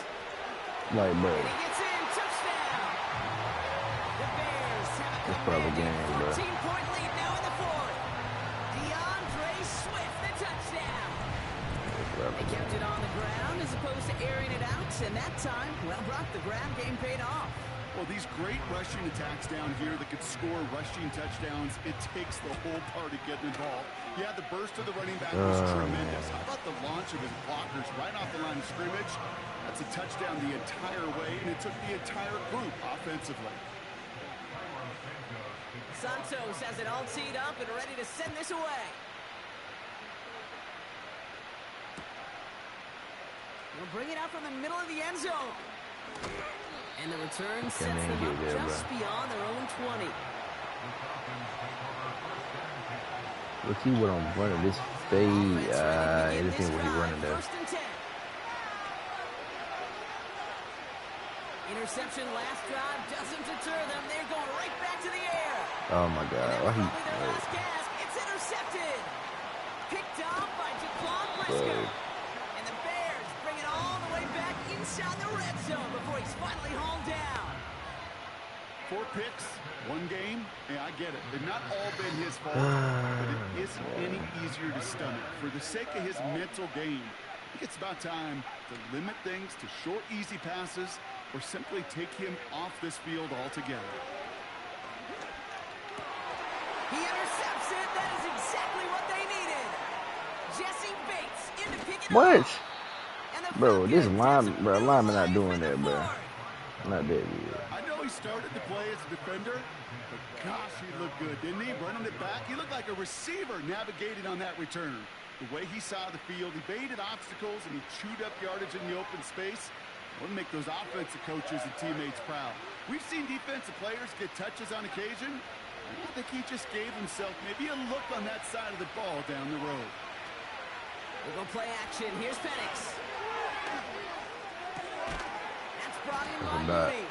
Like, bro. And he gets in, touchdown. The Bears have a commanding 14-point lead now in the fourth. DeAndre Swift, the touchdown. They kept it on the ground as opposed to airing it out, and that time, well, Brock, the ground game paid off. Well, these great rushing attacks down here that could score rushing touchdowns, it takes the whole party getting involved. Yeah, the burst of the running back was tremendous. How about the launch of his blockers right off the line of scrimmage? That's a touchdown the entire way, and it took the entire group offensively. Santos has it all teed up and ready to send this away. We'll bring it out from the middle of the end zone. And the return sets them up just beyond their own 20. Let's see what I'm running. This fade, anything what he's running there. First and 10. Interception last drive doesn't deter them. They're going right back to the air. Oh my God. Why he? Their last gasp. It's intercepted. Picked off by Jaquan Brisker. And the Bears bring it all the way back inside the red zone before he's finally hauled down. 4 picks, 1 game. Yeah, I get it. They've not all been his fault, but it isn't any easier to stomach. For the sake of his mental game, I think it's about time to limit things to short, easy passes or simply take him off this field altogether. He intercepts it. That is exactly what they needed. Jesse Bates into picking What? up. And the Bro, this lineman not doing that, bro. Not that good. I know he started to play as a defender, but gosh, he looked good, didn't he? Running it back, he looked like a receiver navigating on that return. The way he saw the field, he baited obstacles, and he chewed up yardage in the open space. Would make those offensive coaches and teammates proud. We've seen defensive players get touches on occasion. I think he just gave himself maybe a look on that side of the ball down the road. We're going to play action. Here's Penix. That's brought in by Mooney.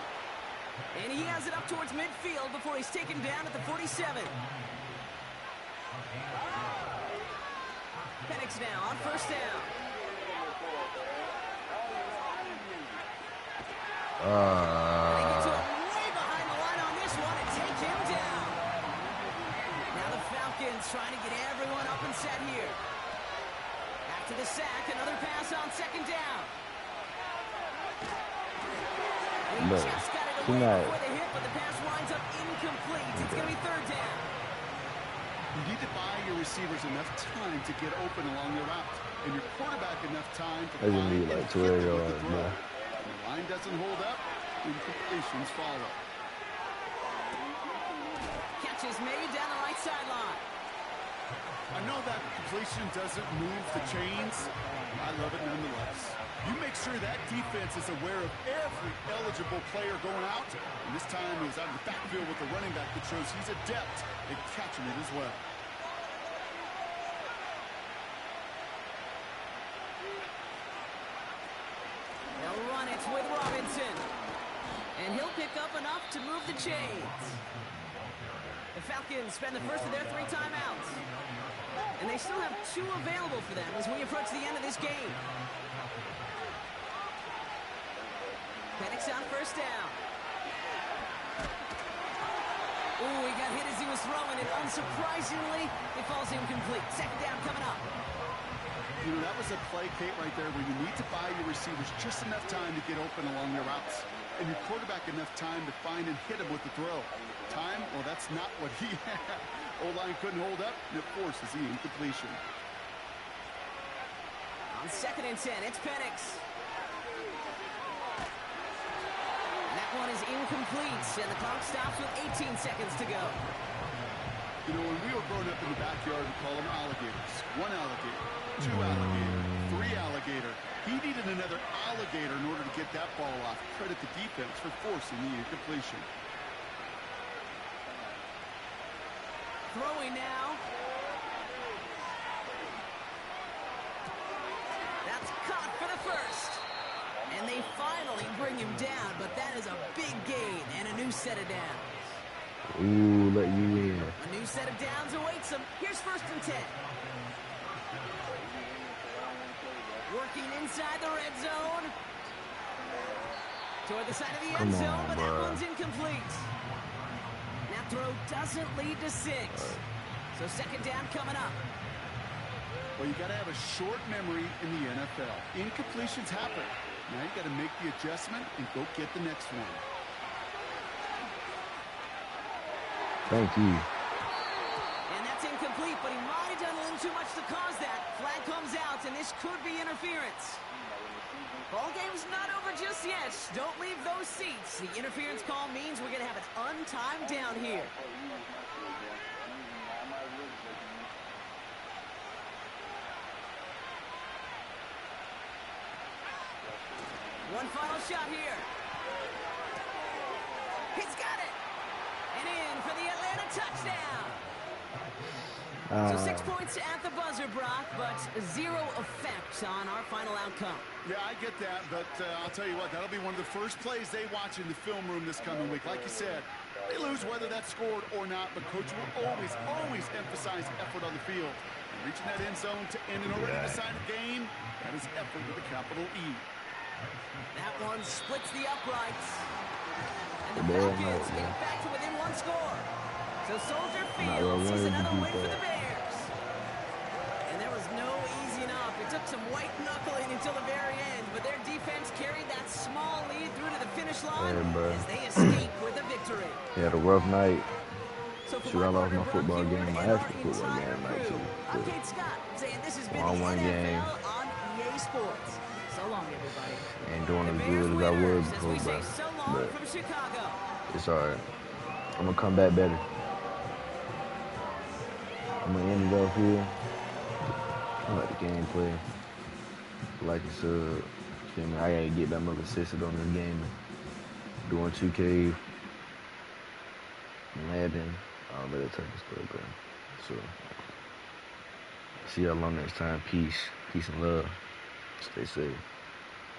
And he has it up towards midfield before he's taken down at the 47. Penix now on first down. They get to him way behind the line on this one and take him down. Now the Falcons trying to get everyone up and set here. After the sack, another pass on second down. He just got it away before the hit, but the pass winds up incomplete. It's going to be third down. You need to buy your receivers enough time to get open along their route, and your quarterback enough time to find and hit them with the throw. When the line doesn't hold up, incompletions follow. Catch is made down the right sideline. I know that completion doesn't move the chains. I love it nonetheless. You make sure that defense is aware of every eligible player going out. And this time he was out of the backfield with the running back that shows he's adept at catching it as well. They'll run it with Robinson. And he'll pick up enough to move the chains. The Falcons spend the first of their 3 timeouts. And they still have 2 available for them as we approach the end of this game. Penix on first down. Ooh, he got hit as he was throwing it. Unsurprisingly, it falls incomplete. Second down coming up. You know, that was a play, Kate, right there where you need to buy your receivers just enough time to get open along their routes. And your quarterback enough time to find and hit him with the throw. Time? Well, that's not what he had. O-line couldn't hold up, and it forces the incompletion. On second and 10, it's Penix. And that one is incomplete, and the clock stops with 18 seconds to go. You know, when we were growing up in the backyard, we call them alligators. 1 alligator, 2 alligator, 3 alligator. He needed another alligator in order to get that ball off. Credit the defense for forcing the incompletion. Throwing now. That's caught for the first. And they finally bring him down, but that is a big gain and a new set of downs. Ooh, let you in. A new set of downs awaits him. Here's first and 10. Working inside the red zone. Toward the side of the end zone, but that one's incomplete. That throw doesn't lead to 6. So second down coming up. Well, you got to have a short memory in the NFL. Incompletions happen. Now you got to make the adjustment and go get the next one. Thank you. And that's incomplete, but he might have done a little too much to cause that. Flag comes out, and this could be interference. Ball game's not over just yet. Don't leave those seats. The interference call means we're going to have it untimed down here. One final shot here. He's got it. And in for the Atlanta touchdown. So 6 points at the buzzer, Brock, but 0 effect on our final outcome. Yeah, I get that, but I'll tell you what, that'll be one of the first plays they watch in the film room this coming week. Like you said, they lose whether that's scored or not, but Coach will always emphasize effort on the field. And reaching that end zone to end an already decided game, that is effort with a capital E. That one splits the uprights. And the Falcons get it back to within 1 score. So Soldier Field sees another win for the Bears. And there was no easy enough. It took some white knuckling until the very end, but their defense carried that small lead through to the finish line as they escape with a victory. He had a rough night. So Shoot, I lost my football game, my actual football game, actually. I'm Kate Scott saying this has been the One game. NFL on EA Sports. So long, everybody. Ain't doing The as Bears good as I was winners, as before, we bro. say so long But from Chicago. it's alright. I'm gonna come back better. I'm gonna end it off here. I like the gameplay. Like and sub. Feel me? I gotta get that mother assisted on this game. Doing 2K, Madden, all that type of stuff, bro. So, see y'all on next time. Peace. Peace and love. Stay safe.